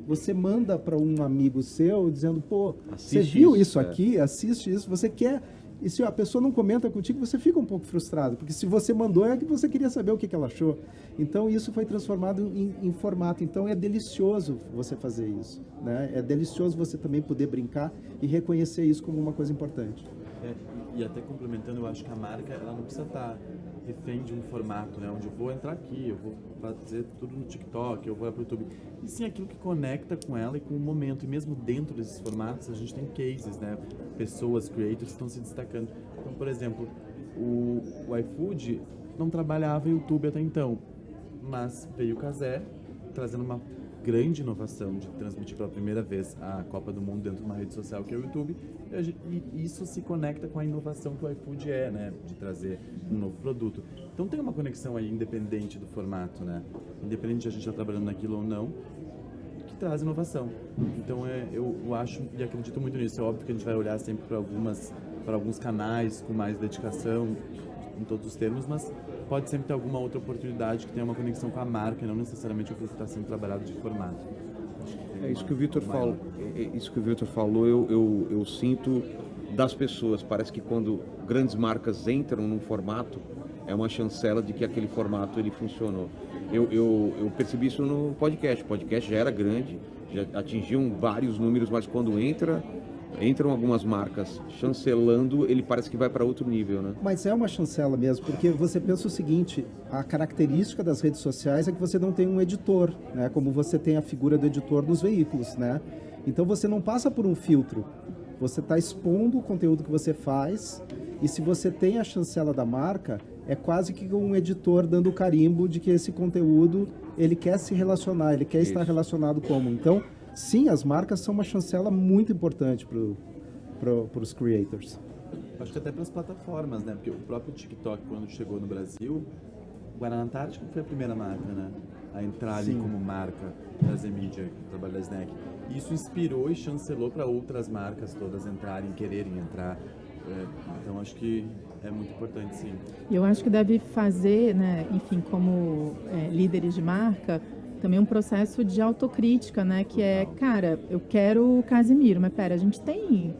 Você manda para um amigo seu dizendo, pô, você viu isso aqui? Assiste isso, você quer... E se a pessoa não comenta contigo, você fica um pouco frustrado, porque se você mandou, é que você queria saber o que ela achou. Então, isso foi transformado em formato. Então, é delicioso você fazer isso, né? É delicioso você também poder brincar e reconhecer isso como uma coisa importante. E até complementando, eu acho que a marca, ela não precisa estar refém de um formato, né? Onde eu vou entrar aqui, eu vou fazer tudo no TikTok, eu vou para o YouTube. E sim aquilo que conecta com ela e com o momento. E mesmo dentro desses formatos, a gente tem cases, né? Pessoas, creators que estão se destacando. Então, por exemplo, o iFood não trabalhava YouTube até então, mas veio o Cazé trazendo uma grande inovação de transmitir pela primeira vez a Copa do Mundo dentro de uma rede social que é o YouTube, e isso se conecta com a inovação que o iFood né, de trazer um novo produto. Então tem uma conexão aí independente do formato, né, independente de a gente estar trabalhando naquilo ou não, que traz inovação. Então eu acho e acredito muito nisso. É óbvio que a gente vai olhar sempre para alguns canais com mais dedicação em todos os termos, mas pode sempre ter alguma outra oportunidade que tenha uma conexão com a marca, e não necessariamente o que está sendo trabalhado de formato. Isso que o Vitor falou. Isso que o Vitor falou, eu sinto das pessoas. Parece que quando grandes marcas entram num formato, é uma chancela de que aquele formato ele funcionou. Eu percebi isso no podcast. O podcast já era grande, já atingiam vários números, mas quando entram algumas marcas chancelando, ele parece que vai para outro nível, né? Mas é uma chancela mesmo, porque você pensa o seguinte: a característica das redes sociais é que você não tem um editor, né? Como você tem a figura do editor nos veículos, né? Então você não passa por um filtro, você está expondo o conteúdo que você faz, e se você tem a chancela da marca, é quase que um editor dando o carimbo de que esse conteúdo ele quer se relacionar, ele quer estar relacionado como. Então, sim, as marcas são uma chancela muito importante para os creators. Acho que até para as plataformas, né? Porque o próprio TikTok, quando chegou no Brasil, o Guaraná Antártica foi a primeira marca, né? a entrar ali como marca, trazer mídia, trabalhar da Snack. Isso inspirou e chancelou para outras marcas todas entrarem, quererem entrar. Então, acho que é muito importante, sim. Eu acho que deve fazer, né, enfim, como líderes de marca, também um processo de autocrítica, né, que é, cara, eu quero o Casimiro, mas pera, a gente tem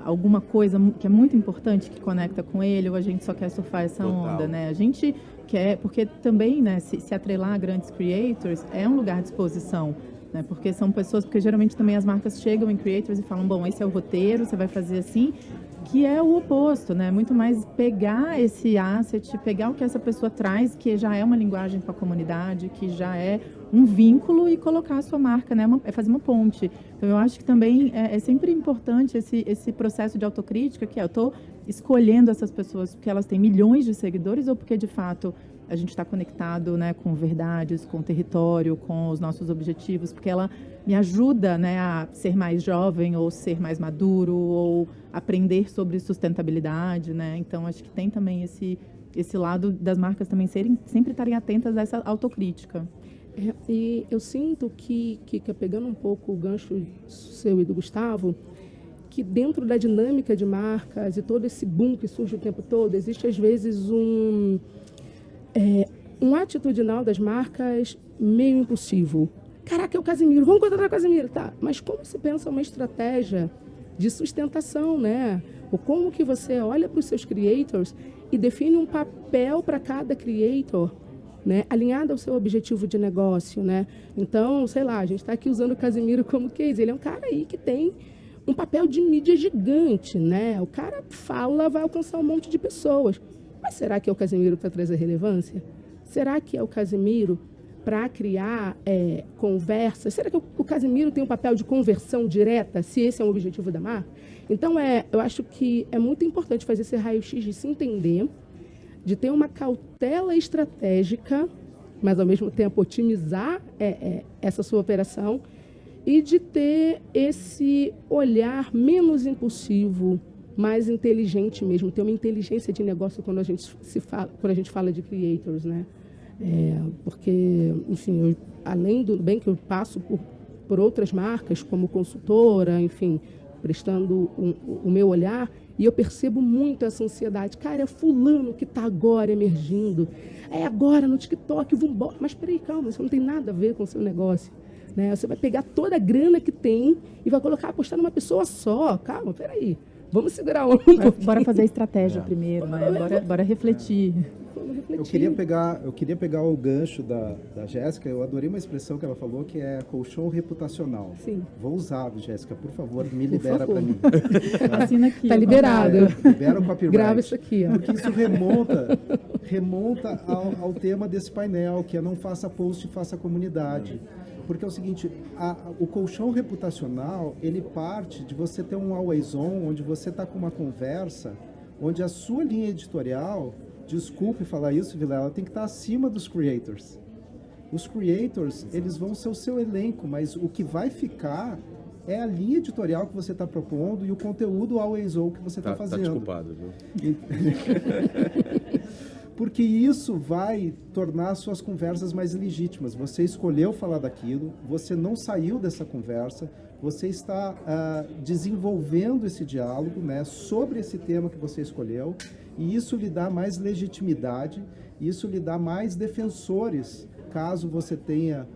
alguma coisa que é muito importante que conecta com ele, ou a gente só quer surfar essa onda, né? A gente quer, porque também, né, se atrelar a grandes creators é um lugar de exposição, né? Porque são pessoas, porque geralmente também as marcas chegam em creators e falam, bom, esse é o roteiro, você vai fazer assim, que é o oposto, né? Muito mais pegar esse asset, pegar o que essa pessoa traz, que já é uma linguagem para a comunidade, que já é um vínculo, e colocar a sua marca, né? É fazer uma ponte. Então, eu acho que também é sempre importante esse processo de autocrítica, que eu estou escolhendo essas pessoas porque elas têm milhões de seguidores ou porque, de fato, a gente está conectado, né, com verdades, com o território, com os nossos objetivos, porque ela me ajuda, né, a ser mais jovem ou ser mais maduro ou aprender sobre sustentabilidade, né? Então, acho que tem também esse lado das marcas também sempre estarem atentas a essa autocrítica. E eu sinto que pegando um pouco o gancho seu e do Gustavo, que dentro da dinâmica de marcas e todo esse boom que surge o tempo todo, existe às vezes um atitudinal das marcas meio impulsivo. Caraca, é o Casimiro, vamos contratar o Casimiro. Tá, mas como se pensa uma estratégia de sustentação, né? Ou como que você olha para os seus creators e define um papel para cada creator, né, alinhado ao seu objetivo de negócio, né? Então, sei lá, a gente está aqui usando o Casimiro como case. Ele é um cara aí que tem um papel de mídia gigante, né? O cara fala, vai alcançar um monte de pessoas. Mas será que é o Casimiro para trazer relevância? Será que é o Casimiro para criar conversa? Será que o Casimiro tem um papel de conversão direta, se esse é o objetivo da marca? Então, eu acho que é muito importante fazer esse raio-x de se entender, de ter uma cautela estratégica, mas, ao mesmo tempo, otimizar essa sua operação e de ter esse olhar menos impulsivo, mais inteligente mesmo, ter uma inteligência de negócio quando a gente fala de creators, né? Porque, enfim, além do bem que eu passo por outras marcas como consultora, enfim, prestando o meu olhar, e eu percebo muito essa ansiedade. Cara, é fulano que está agora emergindo. É agora no TikTok, vambora. Mas peraí, calma, isso não tem nada a ver com o seu negócio, né? Você vai pegar toda a grana que tem e vai apostar numa pessoa só. Calma, peraí. Vamos segurar um pouquinho. Bora fazer a estratégia primeiro, né? Bora refletir. Eu queria pegar o gancho da Jéssica. Eu adorei uma expressão que ela falou, que é colchão reputacional. Sim. Vou usar, Jéssica, por favor, me libera para mim. Assina aqui. Tá liberado. Libera o copyright. Grava isso aqui, ó. Porque isso remonta ao tema desse painel, que é não faça post, faça comunidade. Porque é o seguinte, o colchão reputacional, ele parte de você ter um always on, onde você está com uma conversa, onde a sua linha editorial, desculpe falar isso, Vilela, tem que estar acima dos creators. Os creators, eles vão ser o seu elenco, mas o que vai ficar é a linha editorial que você está propondo e o conteúdo always on que você está fazendo. Tá desculpado, viu? Porque isso vai tornar suas conversas mais legítimas. Você escolheu falar daquilo, você não saiu dessa conversa, você está desenvolvendo esse diálogo, né, sobre esse tema que você escolheu, e isso lhe dá mais legitimidade, isso lhe dá mais defensores, caso você tenha...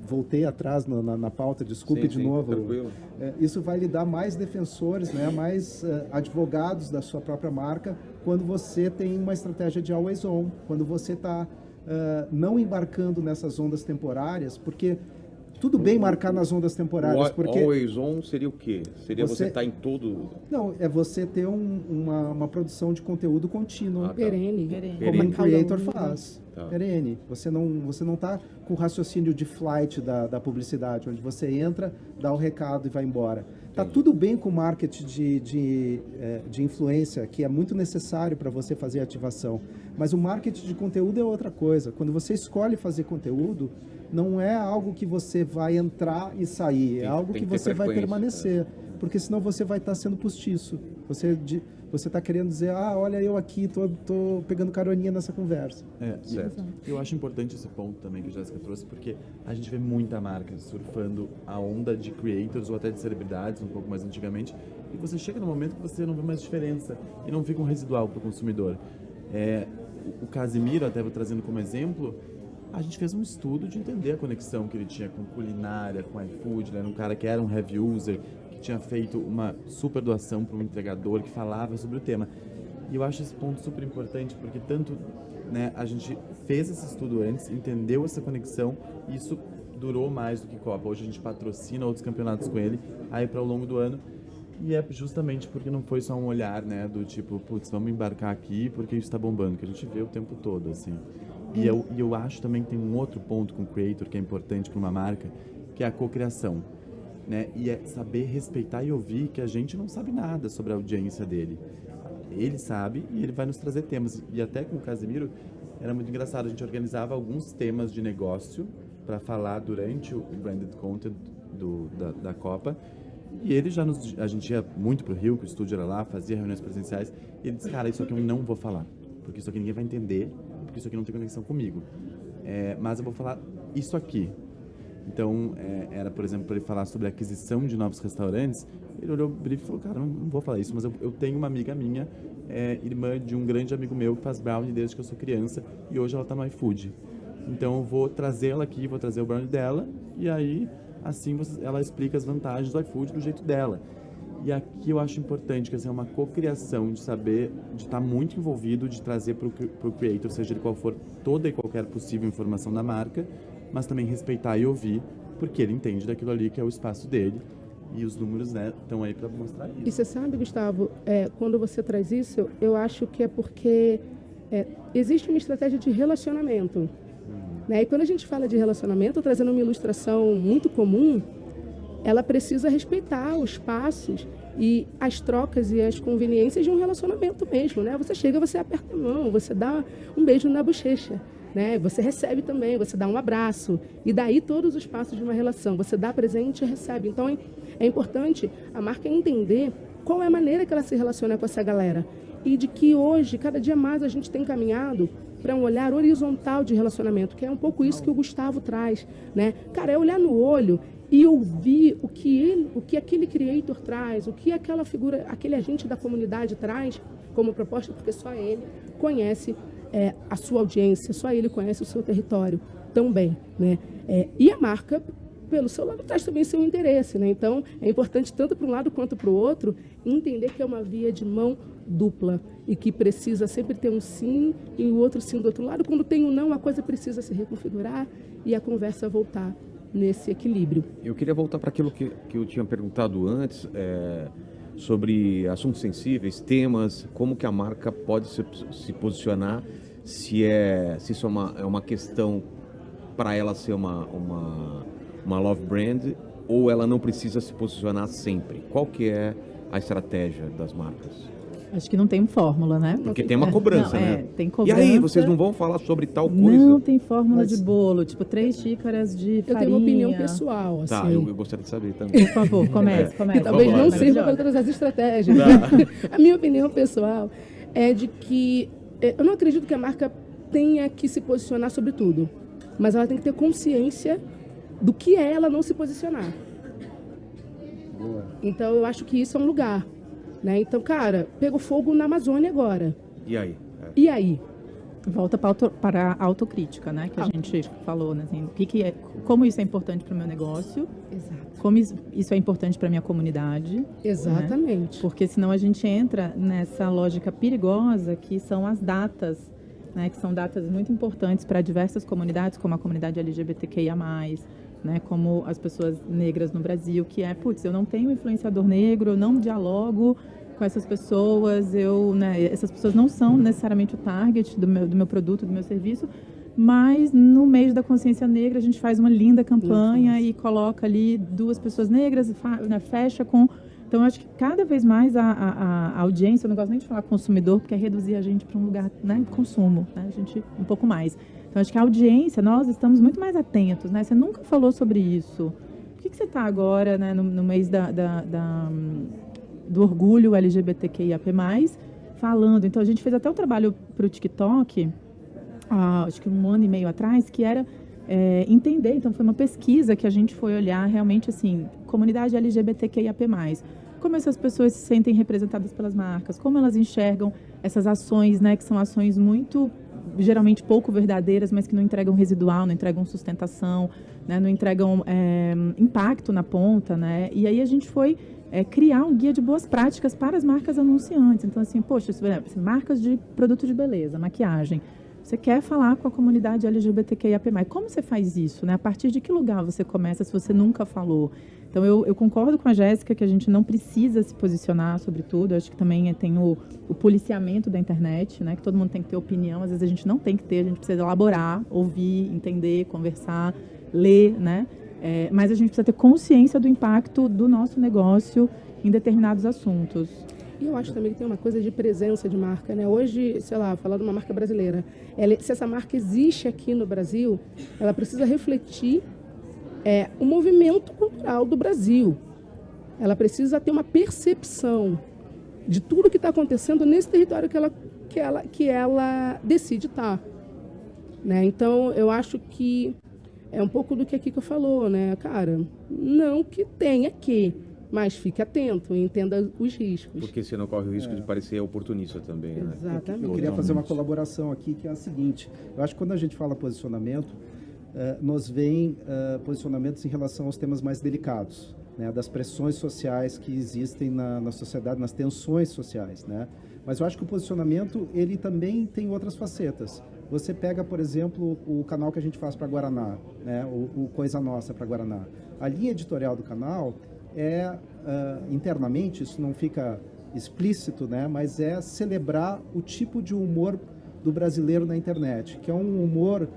voltei atrás na pauta, desculpe de novo. Tranquilo. Isso vai lhe dar mais defensores, né, mais advogados da sua própria marca, quando você tem uma estratégia de always on, quando você está não embarcando nessas ondas temporárias, porque tudo bem marcar nas ondas temporárias, porque... Always on seria o quê? Seria você estar em todo... Não, é você ter uma produção de conteúdo contínuo. Perene. Como um creator faz. Tá. Perene. Você não está com o raciocínio de flight da publicidade, onde você entra, dá o recado e vai embora. Está tudo bem com o marketing de influência, que é muito necessário para você fazer ativação. Mas o marketing de conteúdo é outra coisa. Quando você escolhe fazer conteúdo, não é algo que você vai entrar e sair, é algo que você vai permanecer. porque senão você vai estar sendo postiço. Você está querendo dizer, olha eu aqui, tô pegando caroninha nessa conversa. Certo. Eu acho importante esse ponto também que a Jéssica trouxe, porque a gente vê muita marca surfando a onda de creators ou até de celebridades, um pouco mais antigamente, e você chega no momento que você não vê mais diferença e não fica um residual para o consumidor. O Casimiro, até vou trazendo como exemplo, a gente fez um estudo de entender a conexão que ele tinha com culinária, com iFood. Ele era um cara que era um heavy user, que tinha feito uma super doação para um entregador que falava sobre o tema. E eu acho esse ponto super importante, porque tanto, né, a gente fez esse estudo antes, entendeu essa conexão, e isso durou mais do que Copa. Hoje a gente patrocina outros campeonatos com ele, aí para o longo do ano. E é justamente porque não foi só um olhar, né, do tipo, putz, vamos embarcar aqui porque isso está bombando, que a gente vê o tempo todo, assim. E eu acho também que tem um outro ponto com o creator que é importante para uma marca, que é a cocriação, né? E é saber respeitar e ouvir que a gente não sabe nada sobre a audiência dele. Ele sabe e ele vai nos trazer temas. E até com o Casimiro era muito engraçado, a gente organizava alguns temas de negócio para falar durante o branded content da Copa. E ele a gente ia muito pro Rio, que o estúdio era lá, fazia reuniões presenciais, e ele disse, cara, isso aqui eu não vou falar, porque isso aqui ninguém vai entender, porque isso aqui não tem conexão comigo. Mas eu vou falar isso aqui. Então, era, por exemplo, para ele falar sobre a aquisição de novos restaurantes, ele olhou o brief e falou, cara, não vou falar isso, mas eu tenho uma amiga minha, irmã de um grande amigo meu, que faz brownie desde que eu sou criança, e hoje ela está no iFood. Então, eu vou trazê-la aqui, vou trazer o brownie dela, e aí, assim, ela explica as vantagens do iFood do jeito dela. E aqui eu acho importante que assim, é uma cocriação de saber, de estar muito envolvido, de trazer para o creator, seja ele qual for, toda e qualquer possível informação da marca, mas também respeitar e ouvir, porque ele entende daquilo ali que é o espaço dele. E os números, né, estão aí para mostrar isso. E você sabe, Gustavo, quando você traz isso, eu acho que é porque existe uma estratégia de relacionamento. Né? E quando a gente fala de relacionamento, trazendo uma ilustração muito comum, ela precisa respeitar os passos e as trocas e as conveniências de um relacionamento mesmo, né? Você chega, você aperta a mão, você dá um beijo na bochecha, né? Você recebe também, você dá um abraço, e daí todos os passos de uma relação. Você dá presente e recebe. Então, é importante a marca entender qual é a maneira que ela se relaciona com essa galera. E de que hoje, cada dia mais, a gente tem caminhado para um olhar horizontal de relacionamento, que é um pouco isso que o Gustavo traz, né? Cara, é olhar no olho e ouvir o que aquele creator traz, o que aquela figura, aquele agente da comunidade traz como proposta, porque só ele conhece a sua audiência, só ele conhece o seu território tão bem, né? E a marca, pelo seu lado, traz também seu interesse, né? Então, é importante, tanto para um lado quanto para o outro, entender que é uma via de mão dupla e que precisa sempre ter um sim e o outro sim do outro lado. Quando tem um não, a coisa precisa se reconfigurar e a conversa voltar nesse equilíbrio. Eu queria voltar para aquilo que eu tinha perguntado antes, sobre assuntos sensíveis, temas, como que a marca pode se posicionar, se isso é uma questão para ela ser uma love brand, ou ela não precisa se posicionar sempre. Qual que é a estratégia das marcas? Acho que não tem fórmula, né? Porque tem uma cobrança, né? Tem cobrança. E aí, vocês não vão falar sobre tal coisa? Não tem fórmula de bolo, tipo 3 xícaras de farinha. Eu tenho uma opinião pessoal, assim. Tá, eu gostaria de saber também. Por favor, comece. Que talvez não sirva para todas as estratégias. A minha opinião pessoal é de que eu não acredito que a marca tenha que se posicionar sobre tudo, mas ela tem que ter consciência do que é ela não se posicionar. Boa. Então, eu acho que isso é um lugar. Né? Então, cara, pegou fogo na Amazônia agora. E aí? E aí? Volta para a autocrítica, né? Que a gente falou, né? Assim, como isso é importante para o meu negócio. Exato. Como isso é importante para a minha comunidade. Exatamente. Né? Porque senão a gente entra nessa lógica perigosa que são as datas, né? Que são datas muito importantes para diversas comunidades, como a comunidade LGBTQIA+, né, como as pessoas negras no Brasil, que eu não tenho influenciador negro, eu não dialogo com essas pessoas, essas pessoas não são necessariamente o target do meu produto, do meu serviço, mas no mês da consciência negra a gente faz uma linda campanha e coloca ali 2 pessoas negras, fecha com... Então, eu acho que cada vez mais a audiência, eu não gosto nem de falar consumidor, porque é reduzir a gente para um lugar, né, de consumo, né, a gente um pouco mais. Então, acho que a audiência, nós estamos muito mais atentos, né? Você nunca falou sobre isso. Por que você está agora, né, no mês do orgulho LGBTQIAP+, falando? Então, a gente fez até um trabalho para o TikTok, acho que 1 ano e meio atrás, que era entender. Então, foi uma pesquisa que a gente foi olhar realmente, assim, comunidade LGBTQIAP+, como essas pessoas se sentem representadas pelas marcas, como elas enxergam essas ações, né, que são ações muito, geralmente pouco verdadeiras, mas que não entregam residual, não entregam sustentação, né, não entregam impacto na ponta, né? E aí a gente foi criar um guia de boas práticas para as marcas anunciantes. Então, assim, poxa, marcas de produto de beleza, maquiagem, você quer falar com a comunidade LGBTQIAP+, como você faz isso, né? A partir de que lugar você começa se você nunca falou? Então, eu concordo com a Jéssica que a gente não precisa se posicionar sobre tudo. Eu acho que também tem o policiamento da internet, né? Que todo mundo tem que ter opinião. Às vezes a gente não tem que ter, a gente precisa elaborar, ouvir, entender, conversar, ler, né? Mas a gente precisa ter consciência do impacto do nosso negócio em determinados assuntos. E eu acho também que tem uma coisa de presença de marca, né? Hoje, sei lá, falar de uma marca brasileira, se essa marca existe aqui no Brasil, ela precisa refletir o movimento cultural do Brasil. Ela precisa ter uma percepção de tudo que está acontecendo nesse território que ela decide estar, né? Então, eu acho que é um pouco do que a Kika falou, né? Cara, não que tenha que, mas fique atento e entenda os riscos. Porque você não corre o risco de parecer oportunista também, né? Exatamente. Eu queria fazer uma colaboração aqui, que é a seguinte. Eu acho que quando a gente fala posicionamento, nos vem posicionamentos em relação aos temas mais delicados, né? Das pressões sociais que existem na sociedade, nas tensões sociais, né? Mas eu acho que o posicionamento, ele também tem outras facetas. Você pega, por exemplo, o canal que a gente faz para Guaraná, né? O Coisa Nossa para Guaraná. A linha editorial do canal internamente, isso não fica explícito, né? Mas é celebrar o tipo de humor do brasileiro na internet, que é um humor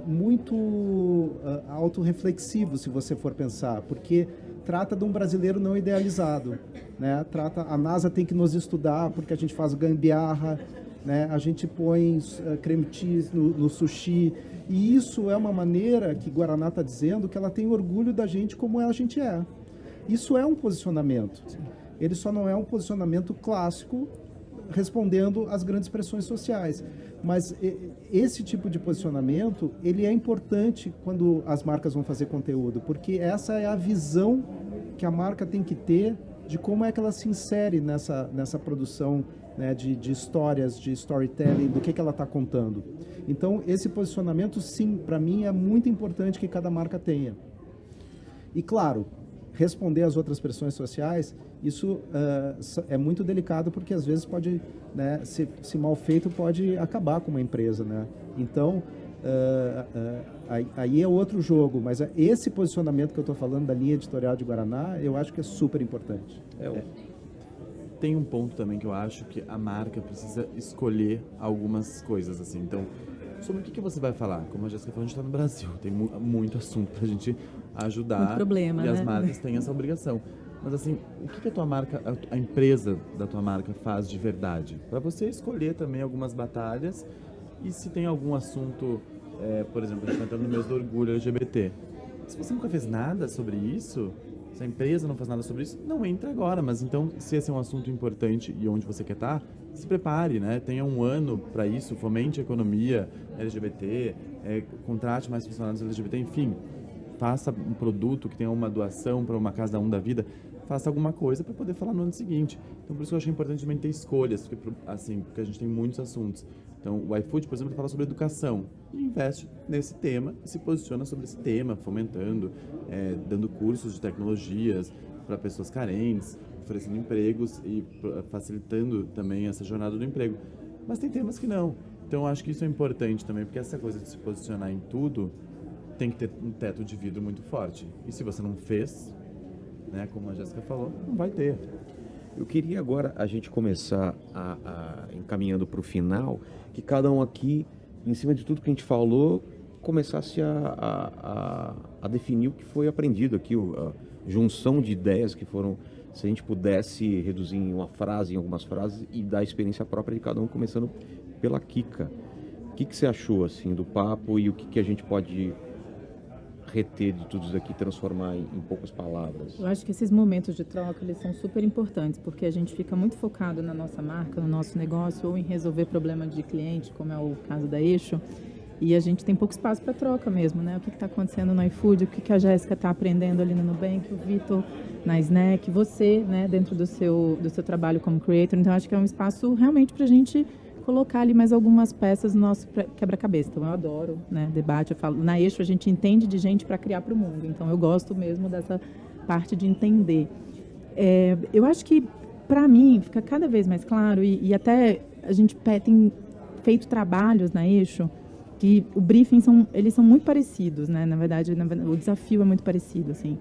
muito autorreflexivo, se você for pensar, porque trata de um brasileiro não idealizado, né? A NASA tem que nos estudar porque a gente faz gambiarra, né? A gente põe creme cheese no sushi, e isso é uma maneira que Guaraná está dizendo que ela tem orgulho da gente como a gente é. Isso é um posicionamento. Ele só não é um posicionamento clássico respondendo às grandes pressões sociais. Mas esse tipo de posicionamento, ele é importante quando as marcas vão fazer conteúdo, porque essa é a visão que a marca tem que ter de como é que ela se insere nessa produção, né, de histórias, de storytelling, do que ela está contando. Então, esse posicionamento, sim, para mim é muito importante que cada marca tenha. E, claro, responder às outras pressões sociais, isso é muito delicado, porque às vezes pode, né, se mal feito, pode acabar com uma empresa, né? Então, aí é outro jogo, mas esse posicionamento que eu estou falando da linha editorial de Guaraná, eu acho que é super importante. Tem um ponto também que eu acho que a marca precisa escolher algumas coisas, assim. Então, sobre o que você vai falar? Como a Jéssica falou, a gente está no Brasil, tem muito assunto para a gente ajudar. Muito problema, e né? as marcas têm essa obrigação. Mas assim, o que a tua marca, a empresa da tua marca faz de verdade? Para você escolher também algumas batalhas, e se tem algum assunto, por exemplo, a gente está entrando no mês do orgulho LGBT. Se você nunca fez nada sobre isso, se a empresa não faz nada sobre isso, não entra agora. Mas então, se esse é um assunto importante e onde você quer estar, se prepare, né? Tenha um ano para isso, fomente a economia LGBT, contrate mais funcionários LGBT, enfim, faça um produto que tenha uma doação para uma Casa da Vida, faça alguma coisa para poder falar no ano seguinte. Então, por isso que eu achei importante também ter escolhas, porque a gente tem muitos assuntos. Então, o iFood, por exemplo, fala sobre educação e investe nesse tema e se posiciona sobre esse tema, fomentando, dando cursos de tecnologias para pessoas carentes, oferecendo empregos e facilitando também essa jornada do emprego. Mas tem temas que não. Então, eu acho que isso é importante também, porque essa coisa de se posicionar em tudo tem que ter um teto de vidro muito forte. E se você não fez, né, como a Jéssica falou, não vai ter. Eu queria agora a gente começar encaminhando para o final, que cada um aqui, em cima de tudo que a gente falou, começasse a definir o que foi aprendido aqui, a junção de ideias que foram, se a gente pudesse reduzir em uma frase, em algumas frases, e dar a experiência própria de cada um, começando pela Kika. O que você achou assim, do papo e o que a gente pode reter de tudo isso aqui, transformar em poucas palavras? Eu acho que esses momentos de troca, eles são super importantes, porque a gente fica muito focado na nossa marca, no nosso negócio, ou em resolver problema de cliente, como é o caso da Eixo, e a gente tem pouco espaço para troca mesmo, né? O que está acontecendo no iFood, o que a Jéssica está aprendendo ali no Nubank, o Vitor na Snack, você, né, dentro do seu trabalho como creator. Então, acho que é um espaço realmente para a gente colocar ali mais algumas peças no nosso quebra-cabeça. Então, eu adoro, né, debate. Eu falo, na Eixo a gente entende de gente para criar para o mundo. Então, eu gosto mesmo dessa parte de entender. Eu acho que, para mim, fica cada vez mais claro, e até a gente tem feito trabalhos na Eixo, que o briefing eles são muito parecidos, né? Na verdade, o desafio é muito parecido, assim.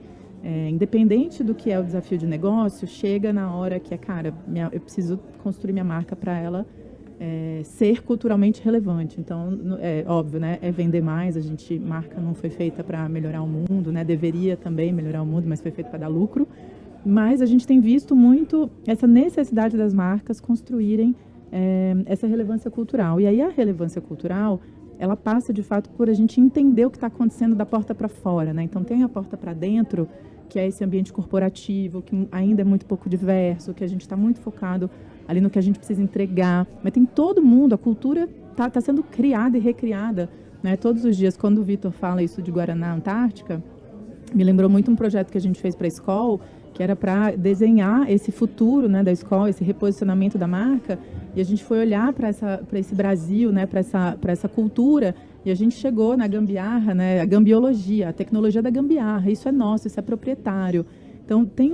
Independente do que é o desafio de negócio, chega na hora que cara, eu preciso construir minha marca para ela ser culturalmente relevante. Então, é óbvio, né? É vender mais. Marca não foi feita para melhorar o mundo, né? Deveria também melhorar o mundo, mas foi feita para dar lucro. Mas a gente tem visto muito essa necessidade das marcas construírem essa relevância cultural. E aí a relevância cultural, ela passa, de fato, por a gente entender o que está acontecendo da porta para fora, né? Então, tem a porta para dentro, que é esse ambiente corporativo, que ainda é muito pouco diverso, que a gente está muito focado ali no que a gente precisa entregar. Mas tem todo mundo, a cultura está sendo criada e recriada, né? Todos os dias, quando o Vitor fala isso de Guaraná Antártica, me lembrou muito um projeto que a gente fez para a Skol, que era para desenhar esse futuro, né, da Skol, esse reposicionamento da marca, e a gente foi olhar para esse Brasil, né, para essa cultura, e a gente chegou na gambiarra, né, a gambiologia, a tecnologia da gambiarra. Isso é nosso, isso é proprietário. Então, tem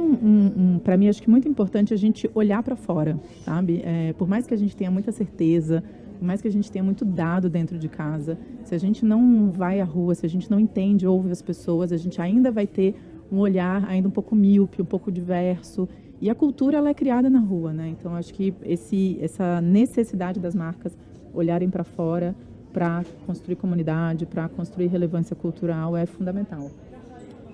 para mim, acho que muito importante a gente olhar para fora, sabe? Por mais que a gente tenha muita certeza, por mais que a gente tenha muito dado dentro de casa, se a gente não vai à rua, se a gente não entende, ouve as pessoas, a gente ainda vai ter um olhar ainda um pouco míope, um pouco diverso. E a cultura, ela é criada na rua, né? Então, acho que essa necessidade das marcas olharem para fora para construir comunidade, para construir relevância cultural é fundamental.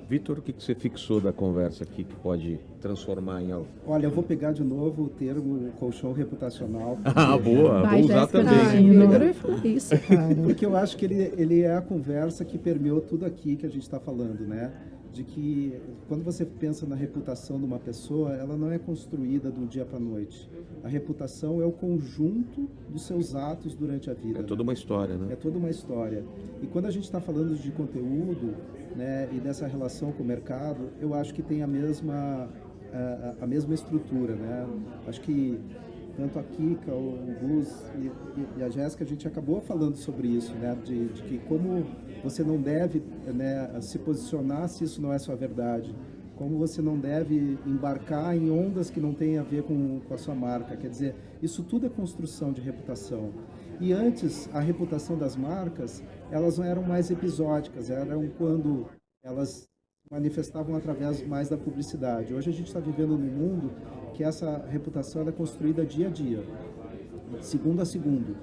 Vitor, o que você fixou da conversa aqui que pode transformar em algo? Olha, eu vou pegar de novo o termo colchão reputacional. Boa, vou usar também. Vitor, eu ia falar isso, cara. Porque eu acho que ele é a conversa que permeou tudo aqui que a gente está falando, né? De que quando você pensa na reputação de uma pessoa, ela não é construída do dia para a noite. A reputação é o conjunto dos seus atos durante a vida. É toda uma história, né? É toda uma história. E quando a gente está falando de conteúdo, né, e dessa relação com o mercado, eu acho que tem a mesma estrutura, né? Acho que tanto a Kika, o Gus e a Jéssica, a gente acabou falando sobre isso, né? De que como você não deve, né, se posicionar se isso não é sua verdade. Como você não deve embarcar em ondas que não têm a ver com a sua marca. Quer dizer, isso tudo é construção de reputação. E antes, a reputação das marcas, elas não eram mais episódicas, eram quando elas manifestavam através mais da publicidade. Hoje a gente está vivendo num mundo que essa reputação é construída dia a dia, segundo a segundo.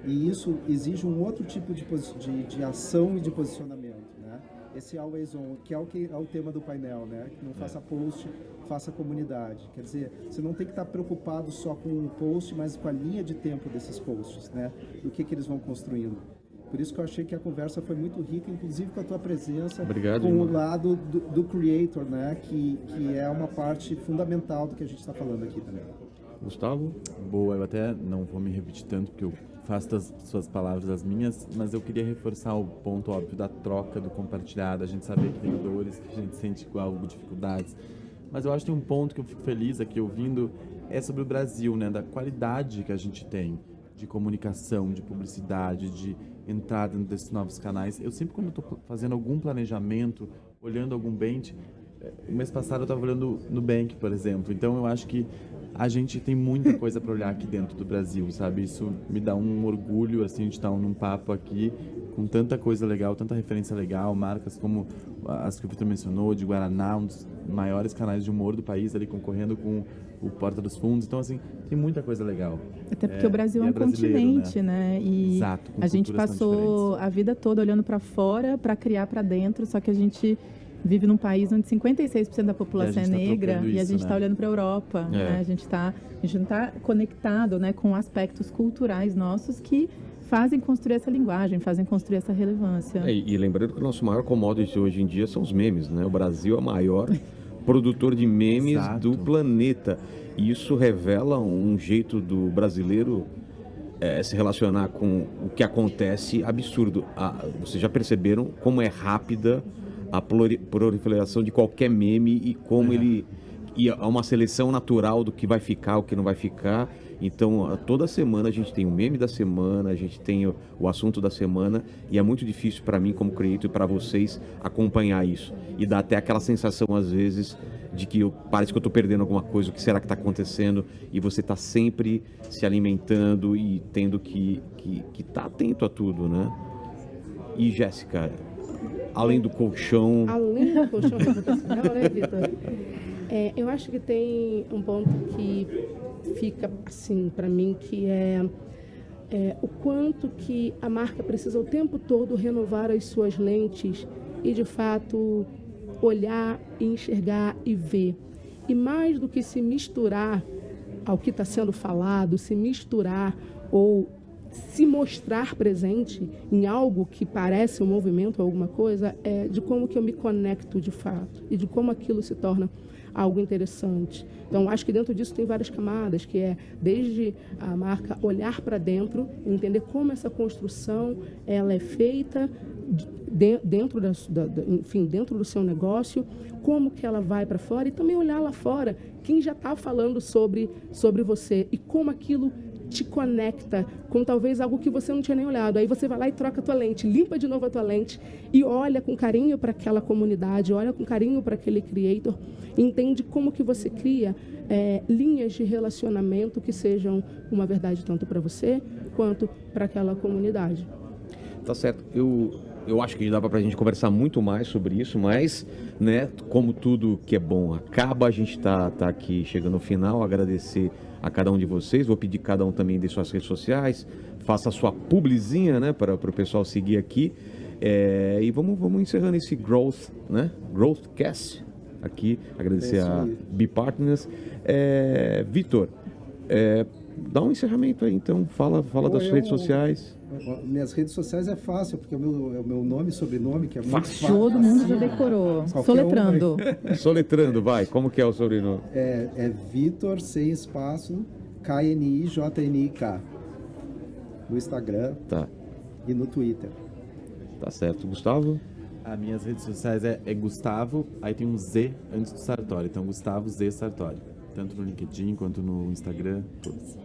E isso exige um outro tipo de ação e de posicionamento, né? Esse always on, que é o tema do painel, né? Que não faça post, faça comunidade. Quer dizer, você não tem que estar preocupado só com o post, mas com a linha de tempo desses posts, né? Do que eles vão construindo. Por isso que eu achei que a conversa foi muito rica, inclusive com a tua presença. Obrigado, com irmão. o lado do creator, né? Que é uma parte fundamental do que a gente está falando aqui também. Gustavo? Boa, eu até não vou me repetir tanto, porque eu faço das suas palavras as minhas, mas eu queria reforçar o ponto óbvio da troca, do compartilhado, a gente saber que tem dores, que a gente sente com algo, dificuldades. Mas eu acho que tem um ponto que eu fico feliz aqui ouvindo, é sobre o Brasil, né? Da qualidade que a gente tem de comunicação, de publicidade, de entrar dentro desses novos canais. Eu sempre, quando estou fazendo algum planejamento, olhando algum bench, o mês passado eu estava olhando no Nubank, por exemplo. Então, eu acho que a gente tem muita coisa para olhar aqui dentro do Brasil, sabe? Isso me dá um orgulho, assim, de estar num papo aqui com tanta coisa legal, tanta referência legal, marcas como as que o Vitor mencionou, de Guaraná, um dos maiores canais de humor do país, ali concorrendo com o Porta dos Fundos. Então, assim, tem muita coisa legal. Até porque o Brasil é um continente, né? E exato, com a gente culturas tão passou diferentes. a vida toda olhando para fora para criar para dentro, só que a gente vive num país onde 56% da população é tá negra trocando e a isso, gente está né? olhando para a Europa. Né? A gente não está conectado, né, com aspectos culturais nossos que fazem construir essa linguagem, fazem construir essa relevância. E lembrando que o nosso maior commodity hoje em dia são os memes, né? O Brasil é o maior produtor de memes Exato. do planeta. E isso revela um jeito do brasileiro se relacionar com o que acontece absurdo. Vocês já perceberam como é rápida a proliferação de qualquer meme e como e há uma seleção natural do que vai ficar, o que não vai ficar. Então, toda semana a gente tem o meme da semana, a gente tem o assunto da semana, e é muito difícil para mim como creator e para vocês acompanhar isso. E dá até aquela sensação às vezes de que parece que eu estou perdendo alguma coisa, o que será que está acontecendo? E você está sempre se alimentando e tendo que estar atento a tudo, né? E Jéssica, além do colchão... Além do colchão reputacional, né, Vitor? Eu acho que tem um ponto que fica, assim, para mim, que é o quanto que a marca precisa o tempo todo renovar as suas lentes e, de fato, olhar, enxergar e ver. E mais do que se misturar ao que está sendo falado, se misturar ou se mostrar presente em algo que parece um movimento ou alguma coisa, de como que eu me conecto de fato e de como aquilo se torna algo interessante. Então, acho que dentro disso tem várias camadas, que é desde a marca olhar para dentro, entender como essa construção ela é feita dentro dentro do seu negócio, como que ela vai para fora, e também olhar lá fora quem já está falando sobre você e como aquilo te conecta com talvez algo que você não tinha nem olhado. Aí você vai lá e troca a tua lente, limpa de novo a tua lente e olha com carinho para aquela comunidade, olha com carinho para aquele creator, e entende como que você cria linhas de relacionamento que sejam uma verdade tanto para você quanto para aquela comunidade. Tá certo. Eu acho que dá pra gente conversar muito mais sobre isso, mas, né, como tudo que é bom acaba, a gente tá aqui chegando ao final, agradecer a cada um de vocês, vou pedir que cada um também dê suas redes sociais, faça a sua publizinha, né, para o pessoal seguir aqui, e vamos encerrando esse Growth, né, Growthcast aqui, agradecer a B Partners. Vitor, dá um encerramento aí, então, fala das suas redes sociais. Minhas redes sociais é fácil, porque é o meu nome e sobrenome, que é muito fácil. Todo mundo já decorou. Soletrando. Soletrando, vai. Como que é o sobrenome? É Vitor, sem espaço, KNIJNIK. No Instagram e no Twitter. Tá certo. Gustavo? As minhas redes sociais é Gustavo, aí tem um Z antes do Sartori. Então, Gustavo Z Sartori. Tanto no LinkedIn quanto no Instagram, todos.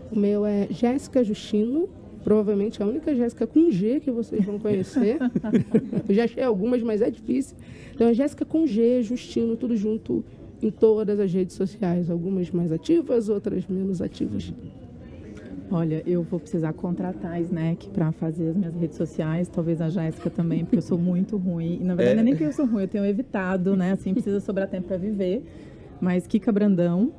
O meu é Jéssica Justino, provavelmente a única Jéssica com G que vocês vão conhecer. Eu já achei algumas, mas é difícil. Então é Jéssica com G, Justino, tudo junto em todas as redes sociais. Algumas mais ativas, outras menos ativas. Olha, eu vou precisar contratar a Snack para fazer as minhas redes sociais, talvez a Jéssica também, porque eu sou muito ruim. E, na verdade, não é nem que eu sou ruim, eu tenho evitado, né? Assim, precisa sobrar tempo para viver. Mas Kika Brandão,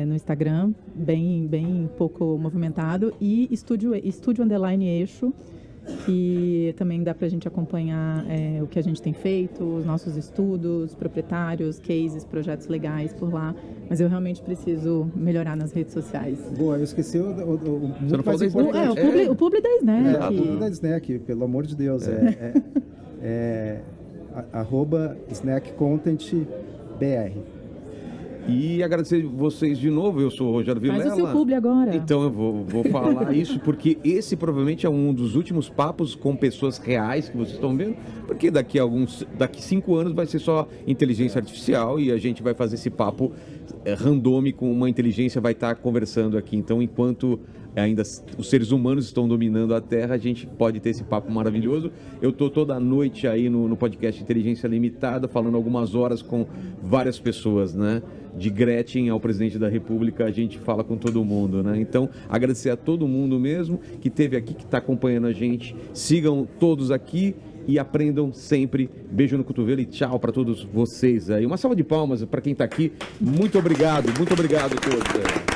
no Instagram, bem pouco movimentado, e Estúdio _Eixo, que também dá para a gente acompanhar o que a gente tem feito, os nossos estudos, proprietários, cases, projetos legais por lá, mas eu realmente preciso melhorar nas redes sociais. Boa, eu esqueci o Você não falou da importante. O publi da Snack. O publi da Snack, pelo amor de Deus, @snackcontentbr. E agradecer vocês de novo, eu sou o Rogério Vilela. Faz o seu publi agora. Então eu vou falar isso, porque esse provavelmente é um dos últimos papos com pessoas reais que vocês estão vendo, porque daqui 5 anos vai ser só inteligência artificial e a gente vai fazer esse papo randômico, uma inteligência vai estar conversando aqui. Então, enquanto ainda os seres humanos estão dominando a Terra, a gente pode ter esse papo maravilhoso. Eu estou toda noite aí no podcast Inteligência Limitada, falando algumas horas com várias pessoas, né? De Gretchen ao presidente da República, a gente fala com todo mundo, né? Então, agradecer a todo mundo mesmo que esteve aqui, que está acompanhando a gente. Sigam todos aqui e aprendam sempre. Beijo no cotovelo e tchau para todos vocês aí. Uma salva de palmas para quem está aqui. Muito obrigado a todos.